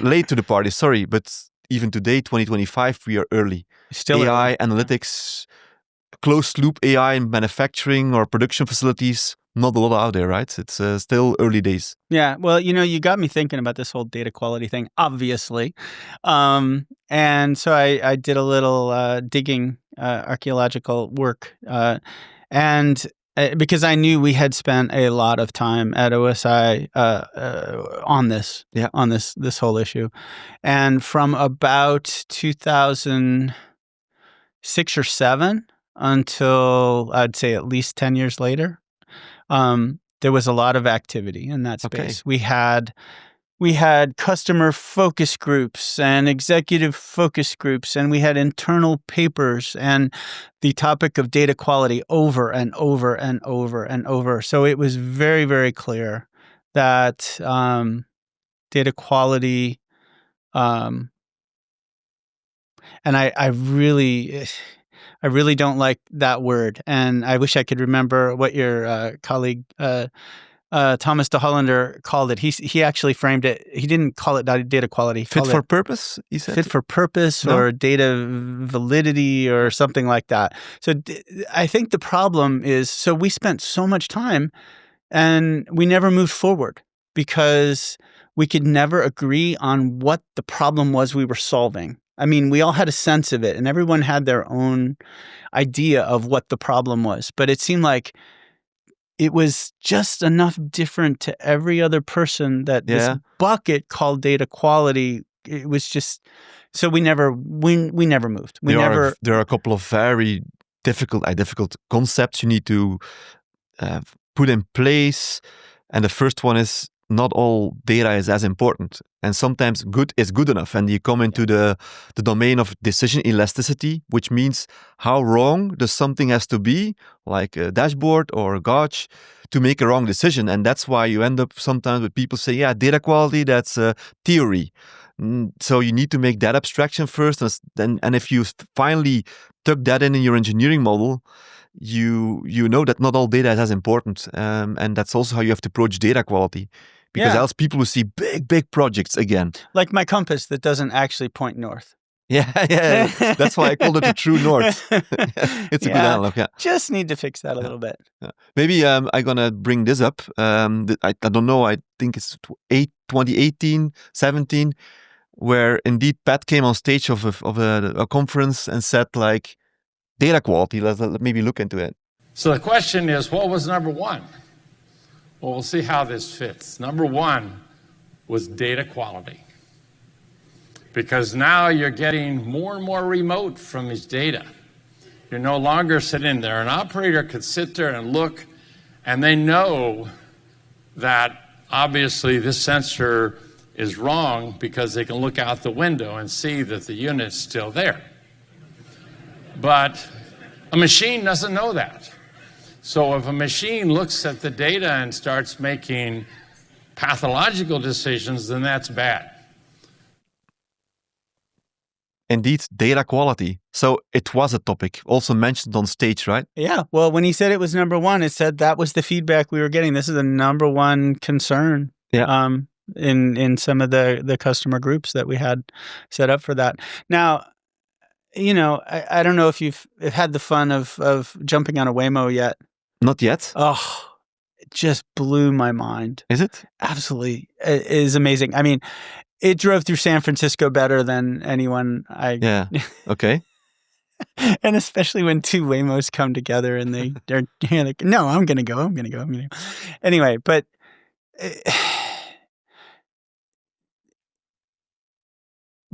late to the party, sorry. But even today, 2025, we are early. Still AI, early. analytics, closed loop AI in manufacturing or production facilities, not a lot out there, right? It's still early days. Yeah, well, you got me thinking about this whole data quality thing, obviously. And so I did a little digging, archaeological work, and because I knew we had spent a lot of time at OSI on this, on this whole issue, and from about 2006 or 7 until I'd say at least 10 years later, there was a lot of activity in that space. We had customer focus groups and executive focus groups, and we had internal papers and the topic of data quality over and over and over and over. So it was very, very clear that data quality, and I really don't like that word, and I wish I could remember what your colleague Thomas de Hollander called it. He actually framed it. He didn't call it data quality. Fit for purpose, he said? Fit for purpose or data validity or something like that. So I think the problem is, so we spent so much time and we never moved forward because we could never agree on what the problem was we were solving. I mean, we all had a sense of it and everyone had their own idea of what the problem was, but it seemed like it was just enough different to every other person that this bucket called data quality, it was just, so we never moved. There are a couple of very difficult concepts you need to put in place. And the first one is not all data is as important. And sometimes good is good enough. And you come into the domain of decision elasticity, which means how wrong does something has to be, like a dashboard or a gauge, to make a wrong decision. And that's why you end up sometimes with people say, yeah, data quality, that's theory. So you need to make that abstraction first. And if you finally tuck that in your engineering model, you know that not all data is as important. And that's also how you have to approach data quality. Because else people will see big projects again. Like my compass that doesn't actually point north. Yeah. That's why I called it the true north. It's a good analog, Just need to fix that a little bit. Maybe I'm going to bring this up. I don't know, I think it's 2018, 17, where indeed Pat came on stage of a conference and said, like, data quality, let's maybe look into it. So the question is, what was number one? Well, we'll see how this fits. Number one was data quality. Because now you're getting more and more remote from these data. You're no longer sitting there. An operator could sit there and look, and they know that obviously this sensor is wrong because they can look out the window and see that the unit's still there. But a machine doesn't know that. So if a machine looks at the data and starts making pathological decisions, then that's bad. Indeed, data quality. So it was a topic also mentioned on stage, right? Yeah. Well, when he said it was number one, it said that was the feedback we were getting. This is the number one concern. In some of the customer groups that we had set up for that. Now, I don't know if you've had the fun of jumping on a Waymo yet. Not yet. Oh, it just blew my mind. Is it? Absolutely. It is amazing. I mean, it drove through San Francisco better than anyone Yeah. Okay. And especially when two Waymos come together and they're like, no, I'm going to go. Anyway, but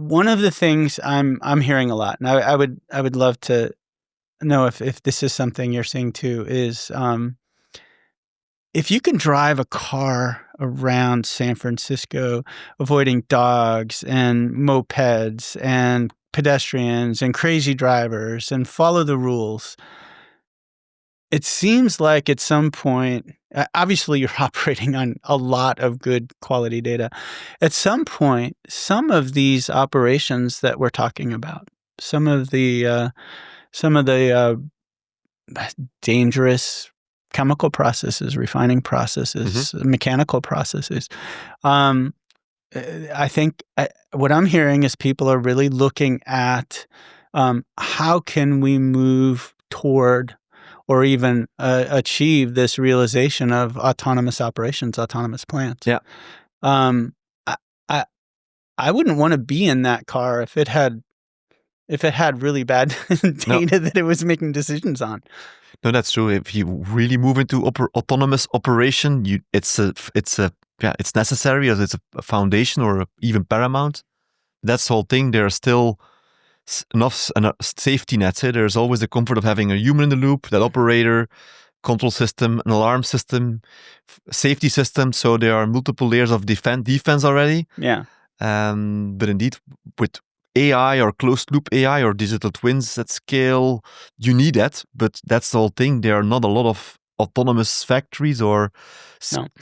one of the things I'm hearing a lot, and I would love to know if this is something you're seeing too, is if you can drive a car around San Francisco, avoiding dogs and mopeds and pedestrians and crazy drivers and follow the rules, it seems like at some point, obviously you're operating on a lot of good quality data. At some point, some of these operations that we're talking about, some of the dangerous chemical processes, refining processes, mechanical processes, I think what I'm hearing is people are really looking at how can we move toward or even achieve this realization of autonomous operations, autonomous plants. Yeah. I I wouldn't want to be in that car if it had really bad data that it was making decisions on. No, that's true. If you really move into autonomous operation, it's necessary as it's a foundation or even paramount. That's the whole thing. There are still enough safety nets. There's always the comfort of having a human in the loop, that operator, control system, an alarm system, safety system. So there are multiple layers of defense already. Yeah. But indeed, with AI or closed loop AI or digital twins at scale, you need that. But that's the whole thing. There are not a lot of autonomous factories or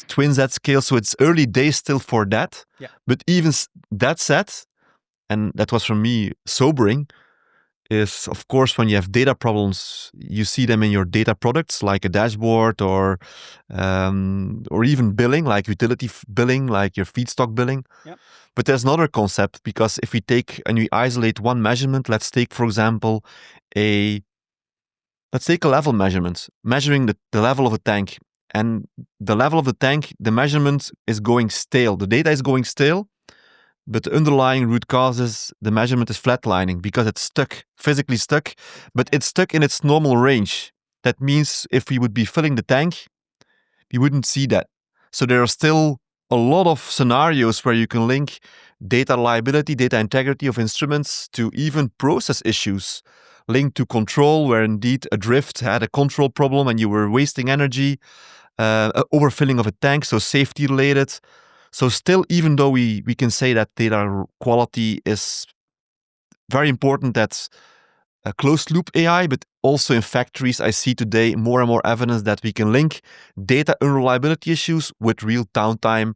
twins at scale. So it's early days still for that. Yeah. But even that said, and that was for me sobering, is of course when you have data problems, you see them in your data products like a dashboard or even billing, like utility billing, like your feedstock billing. Yep. But there's another concept, because if we take and we isolate one measurement, let's take, for example, a level measurement, measuring the level of a tank. And the level of the tank, the measurement is going stale. The data is going stale. But the underlying root cause is the measurement is flatlining because it's stuck, physically stuck, but it's stuck in its normal range. That means if we would be filling the tank, we wouldn't see that. So there are still a lot of scenarios where you can link data reliability, data integrity of instruments to even process issues linked to control, where indeed a drift had a control problem and you were wasting energy, overfilling of a tank, so safety related. So still, even though we can say that data quality is very important, that's a closed loop AI, but also in factories, I see today more and more evidence that we can link data unreliability issues with real downtime,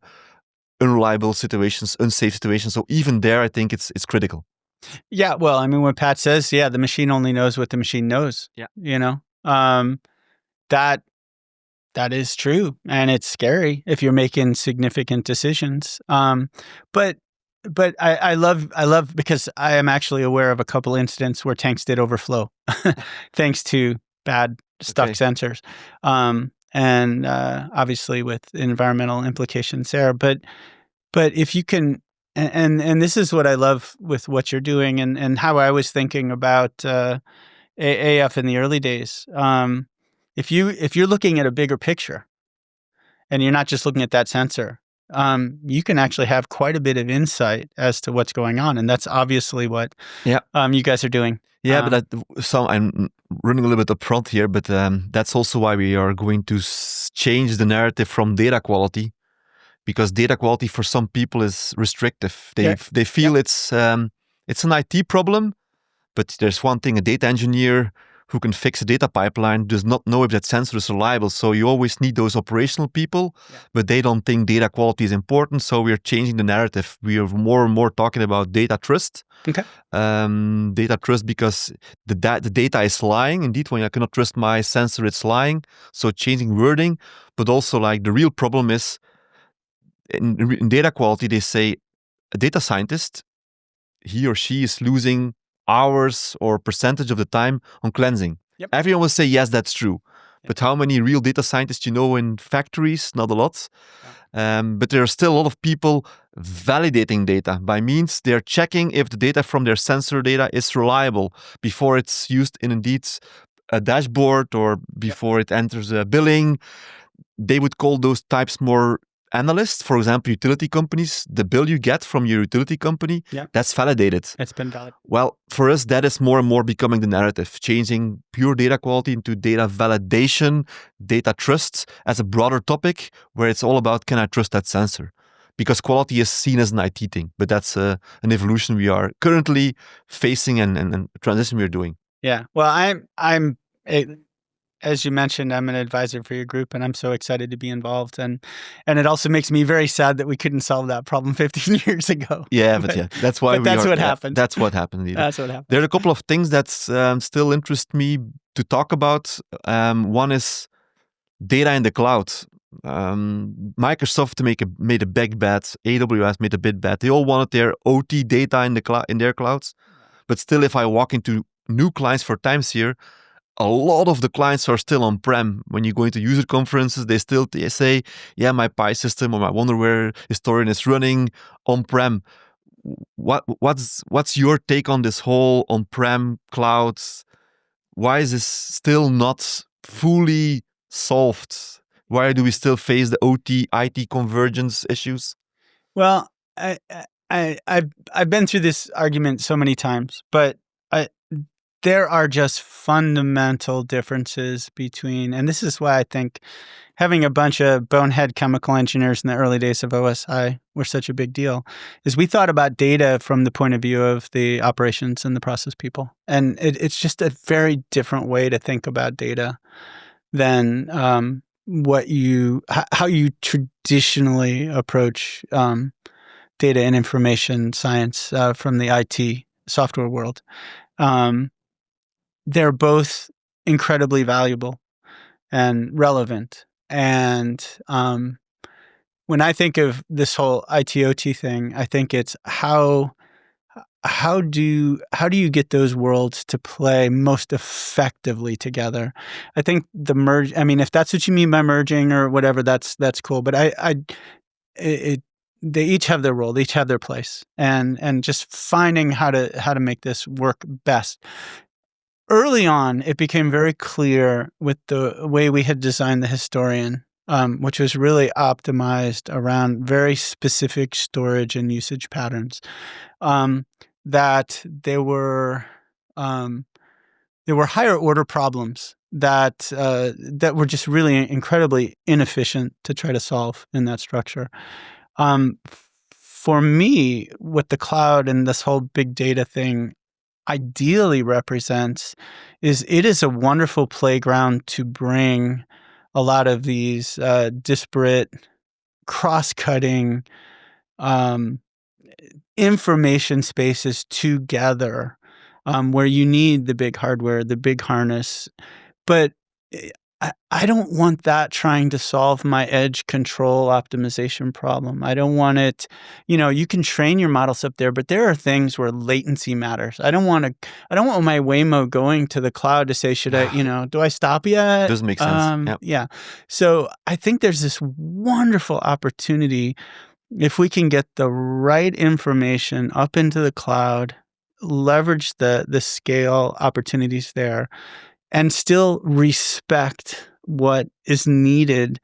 unreliable situations, unsafe situations. So even there, I think it's critical. Yeah, well, I mean, when Pat says, the machine only knows what the machine knows. Yeah. You know, that is true, and it's scary if you're making significant decisions. But I love because I am actually aware of a couple incidents where tanks did overflow, thanks to bad stuck sensors, and obviously with environmental implications there. But if you can, and this is what I love with what you're doing, and how I was thinking about AF in the early days. If you're looking at a bigger picture and you're not just looking at that sensor, you can actually have quite a bit of insight as to what's going on. And that's obviously what you guys are doing. Yeah, but I'm running a little bit up front here, but that's also why we are going to change the narrative from data quality, because data quality for some people is restrictive. They feel it's an IT problem, but there's one thing: a data engineer who can fix a data pipeline does not know if that sensor is reliable. So you always need those operational people, but they don't think data quality is important. So we're changing the narrative. We are more and more talking about data trust. Okay. Data trust because the data is lying. Indeed, when I cannot trust my sensor, it's lying. So changing wording, but also like the real problem is in data quality, they say a data scientist, he or she is losing hours or percentage of the time on cleansing. Yep. Everyone will say, yes, that's true. Yep. But how many real data scientists you know in factories? Not a lot. Yeah. But there are still a lot of people validating data by means they're checking if the data from their sensor data is reliable before it's used in indeed a dashboard or before it enters a billing. They would call those types more analysts, for example, utility companies, the bill you get from your utility company, that's validated. It's been validated. Well, for us, that is more and more becoming the narrative, changing pure data quality into data validation, data trust as a broader topic where it's all about, can I trust that sensor? Because quality is seen as an IT thing, but that's an evolution we are currently facing and transition we're doing. Yeah. Well, as you mentioned, I'm an advisor for your group, and I'm so excited to be involved. And it also makes me very sad that we couldn't solve that problem 15 years ago. Yeah, but that's why that's what happened. That's what happened. That's what happened. There are a couple of things that still interest me to talk about. One is data in the cloud. Microsoft made a big bet. AWS made a big bet. They all wanted their OT data in their clouds. But still, if I walk into new clients for times here, a lot of the clients are still on-prem. When you go into user conferences, they still say, yeah, my Pi system or my Wonderware historian is running on-prem. What's your take on this whole on-prem clouds? Why is this still not fully solved? Why do we still face the OT IT convergence issues? Well, I've been through this argument so many times, but there are just fundamental differences between, and this is why I think having a bunch of bonehead chemical engineers in the early days of OSI were such a big deal, is we thought about data from the point of view of the operations and the process people. And it's just a very different way to think about data than how you traditionally approach data and information science from the IT software world. They're both incredibly valuable and relevant. And when I think of this whole IT/OT thing, I think it's how do you get those worlds to play most effectively together? I think the merge. I mean, if that's what you mean by merging or whatever, that's cool. But they each have their role, they each have their place, and just finding how to make this work best. Early on, it became very clear with the way we had designed the historian, which was really optimized around very specific storage and usage patterns, that there were higher order problems that were just really incredibly inefficient to try to solve in that structure. For me, what the cloud and this whole big data thing ideally represents is it is a wonderful playground to bring a lot of these disparate, cross-cutting information spaces together, where you need the big hardware, the big harness. But I don't want that trying to solve my edge control optimization problem. I don't want it, you can train your models up there, but there are things where latency matters. I don't want my Waymo going to the cloud to say, should I, do I stop yet? Doesn't make sense. Yep. Yeah. So I think there's this wonderful opportunity if we can get the right information up into the cloud, leverage the scale opportunities there, and still respect what is needed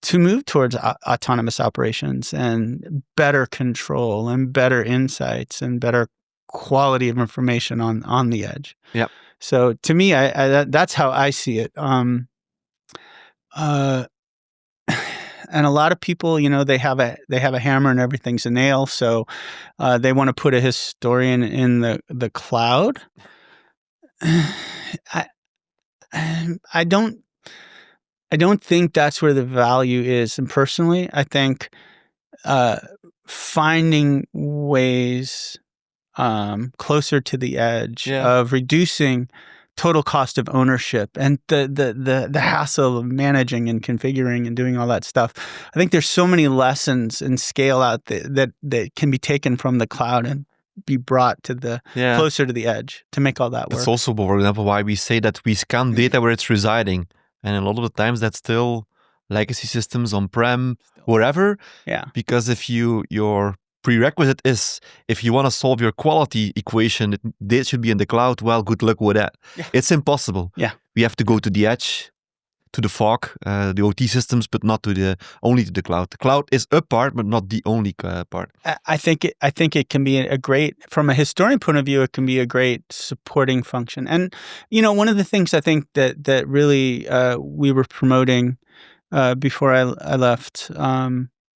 to move towards autonomous operations and better control and better insights and better quality of information on the edge. Yep. So to me, that's how I see it. And a lot of people, they have a hammer and everything's a nail. So they want to put a historian in the cloud. I don't think that's where the value is. And personally, I think finding ways closer to the edge of reducing total cost of ownership and the hassle of managing and configuring and doing all that stuff. I think there's so many lessons and scale out that can be taken from the cloud and be brought to the closer to the edge to make all that work. That's also, for example, why we say that we scan data where it's residing. And a lot of the times that's still legacy systems on-prem, wherever. Yeah. Because if your prerequisite is, if you want to solve your quality equation, data should be in the cloud, well, good luck with that. Yeah. It's impossible. Yeah. We have to go to the edge, to the fog, the OT systems, but not only to the cloud. The cloud is a part, but not the only part. I think it can be a great, from a historian point of view, it can be a great supporting function. And one of the things I think that really we were promoting before I left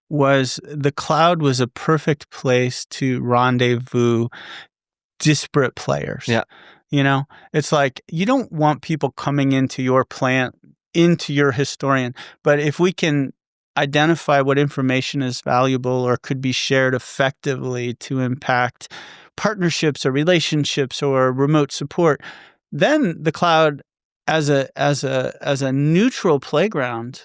was the cloud was a perfect place to rendezvous disparate players. Yeah. It's like you don't want people coming into your plant, into your historian, but if we can identify what information is valuable or could be shared effectively to impact partnerships or relationships or remote support, then the cloud as a neutral playground,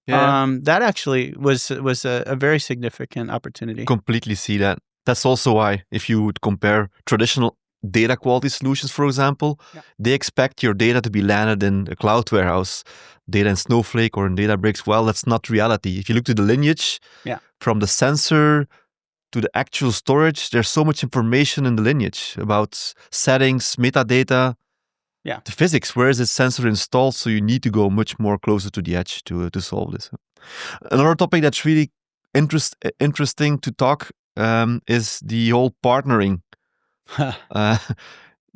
that actually was a very significant opportunity. Completely see that. That's also why, if you would compare traditional data quality solutions, for example, they expect your data to be landed in a cloud warehouse, data in Snowflake or in Databricks. Well, that's not reality. If you look to the lineage, from the sensor to the actual storage, there's so much information in the lineage about settings, metadata, the physics. Where is this sensor installed? So you need to go much more closer to the edge to solve this. Another topic that's really interesting to talk is the whole partnering.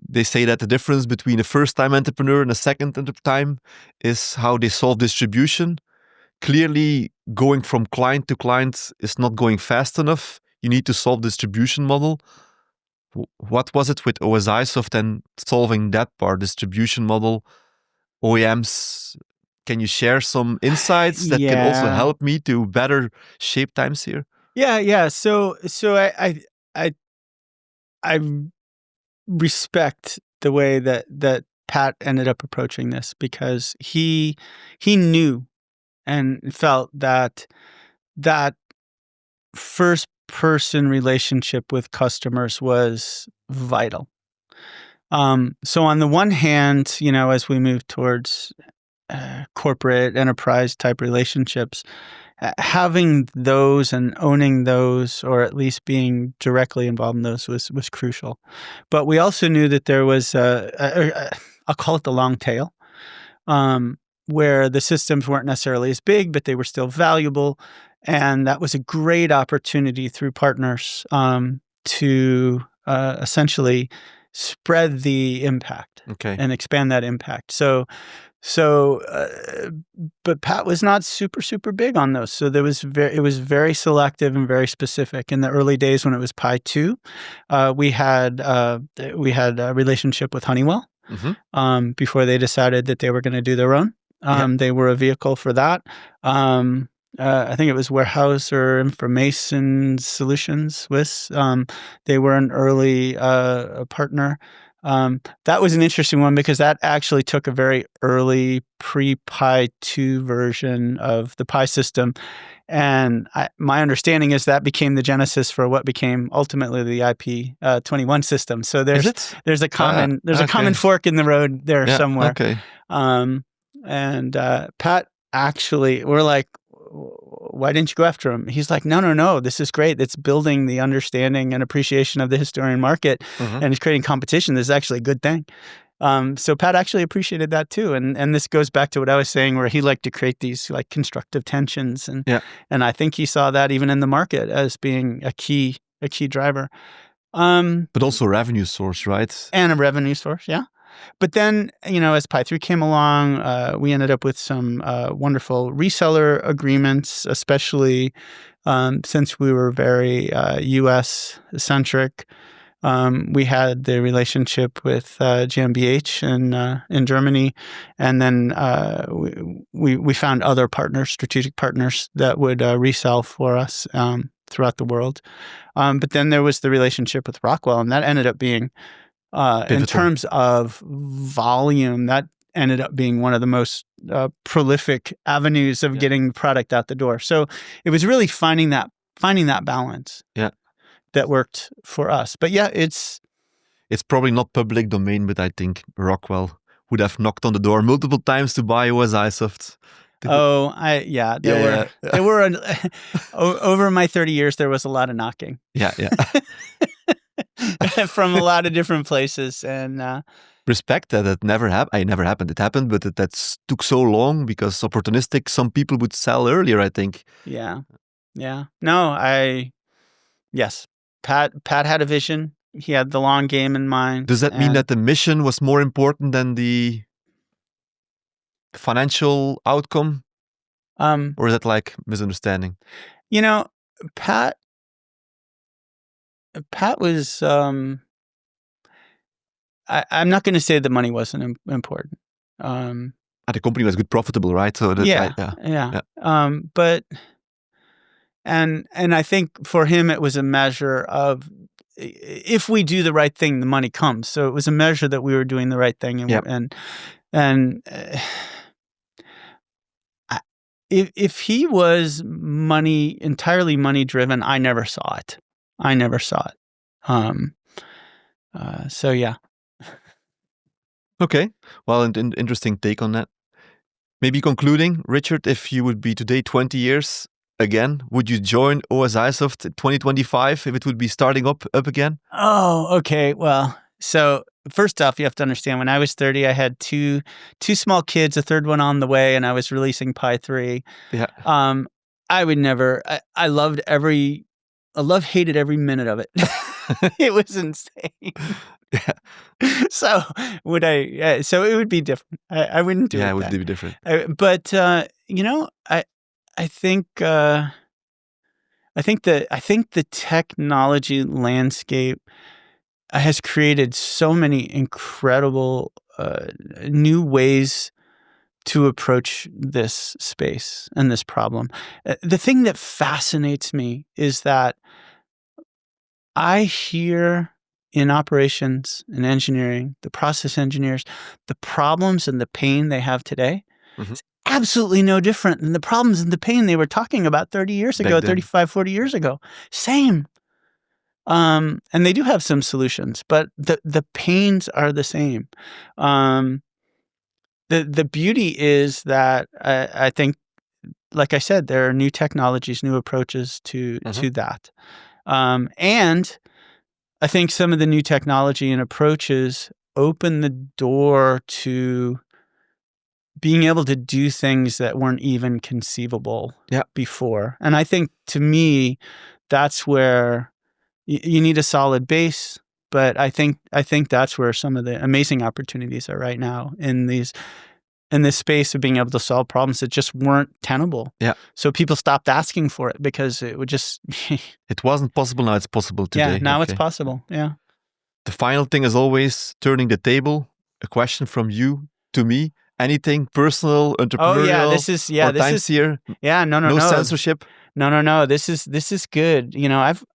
They say that the difference between a first-time entrepreneur and a second-time is how they solve distribution. Clearly, going from client to client is not going fast enough. You need to solve distribution model. What was it with OSIsoft and solving that part, distribution model, OEMs? Can you share some insights that can also help me to better shape times here? Yeah. So I respect the way that Pat ended up approaching this, because he knew and felt that first person relationship with customers was vital. So on the one hand, as we move towards corporate enterprise type relationships, having those and owning those, or at least being directly involved in those, was crucial. But we also knew that there was I'll call it the long tail, where the systems weren't necessarily as big, but they were still valuable. And that was a great opportunity through partners to essentially spread the impact and expand that impact. But Pat was not super big on those. So it was very selective and very specific. In the early days when it was Pi 2, we had a relationship with Honeywell before they decided that they were going to do their own. They were a vehicle for that. I think it was Warehouse or Information Solutions, WIS. They were an early partner. That was an interesting one because that actually took a very early pre-Pi 2 version of the Pi system. And my understanding is that became the genesis for what became ultimately the IP21 system. So there's a common fork in the road there somewhere. And Pat actually, we're like, why didn't you go after him? He's like, no, this is great. It's building the understanding and appreciation of the historian market, and it's creating competition. This is actually a good thing. So Pat actually appreciated that too. And this goes back to what I was saying, where he liked to create these like constructive tensions. And I think he saw that even in the market as being a key driver. But also a revenue source, right? And a revenue source, yeah. But then, as Pi 3 came along, we ended up with some wonderful reseller agreements, especially since we were very US-centric. We had the relationship with GmbH in Germany, and then we found other partners, strategic partners, that would resell for us throughout the world. But then there was the relationship with Rockwell, and that ended up being in terms of volume, that ended up being one of the most prolific avenues of getting product out the door. So it was really finding that balance that worked for us. But it's probably not public domain, but I think Rockwell would have knocked on the door multiple times to buy OSIsoft. There were over my 30 years, there was a lot of knocking. Yeah. From a lot of different places. And respect that it never happened. It never happened. It happened, but that took so long because opportunistic. Some people would sell earlier, I think. Yeah. No, yes. Pat had a vision. He had the long game in mind. Does that mean that the mission was more important than the financial outcome? Or is that like misunderstanding? Pat was, I'm not going to say the money wasn't important. The company was good, profitable, right? So that, yeah. But I think for him it was a measure of, if we do the right thing, the money comes. So it was a measure that we were doing the right thing, if he was entirely money driven, I never saw it. So yeah. Okay. Well, an interesting take on that. Maybe concluding, Richard, if you would be today 20 years again, would you join OSIsoft in 2025 if it would be starting up again? Oh, okay. Well, so first off, you have to understand, when I was 30, I had two small kids, a third one on the way, and I was releasing Pi 3. Yeah. I would never, I hated every minute of it. It was insane. Yeah. So would I, so it would be different. I wouldn't do it. Yeah, it would be different. But, I think the technology landscape has created so many incredible new ways to approach this space and this problem. The thing that fascinates me is that I hear in operations and engineering, the process engineers, the problems and the pain they have today is absolutely no different than the problems and the pain they were talking about 30 years ago, 35, 40 years ago. Same. And they do have some solutions, but the pains are the same. The beauty is that I think, like I said, there are new technologies, new approaches to that. And I think some of the new technology and approaches open the door to being able to do things that weren't even conceivable before. And I think, to me, that's where you need a solid base. But I think that's where some of the amazing opportunities are right now in this space of being able to solve problems that just weren't tenable. Yeah. So people stopped asking for it because it would just it wasn't possible. Now it's possible today. Yeah, now it's possible. Yeah. The final thing is always turning the table. A question from you to me. Anything personal, entrepreneurial? Oh yeah, this is here. Yeah, no censorship. No. This is good.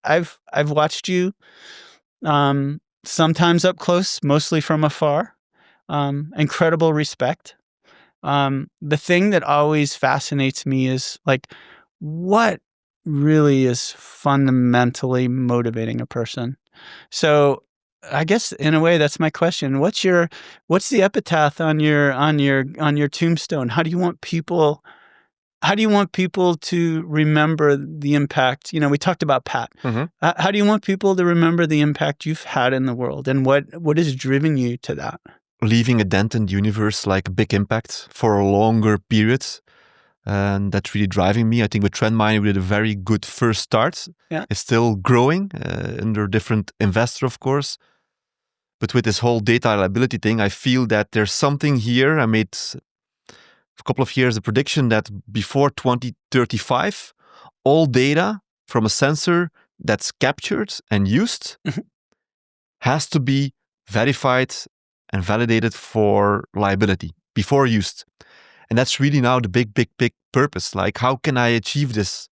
I've watched you sometimes up close, mostly from afar. Incredible respect. The thing that always fascinates me is, like, what really is fundamentally motivating a person. So I guess in a way that's my question. What's the epitaph on your tombstone? How do you want people to remember the impact? We talked about Pat. How do you want people to remember the impact you've had in the world, and what has driven you to that? Leaving a dent in the universe, like a big impact for a longer period. And that's really driving me. I think with Trendminer, we did a very good first start. Yeah. It's still growing under different investor, of course. But with this whole data reliability thing, I feel that there's something here. I made a couple of years a prediction that before 2035, all data from a sensor that's captured and used has to be verified and validated for liability before used. And that's really now the big purpose. Like, how can I achieve this?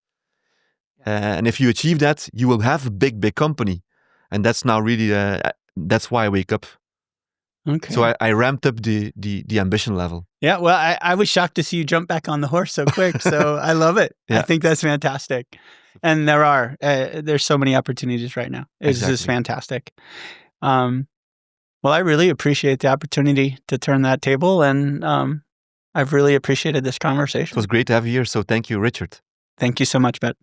And if you achieve that, you will have a big company. And that's now really, that's why I wake up. Okay. So I ramped up the ambition level. Yeah, well, I was shocked to see you jump back on the horse so quick. So I love it. Yeah. I think that's fantastic. And there's so many opportunities right now. It's just fantastic. Well, I really appreciate the opportunity to turn that table, and I've really appreciated this conversation. It was great to have you here, so thank you, Richard. Thank you so much, Bet.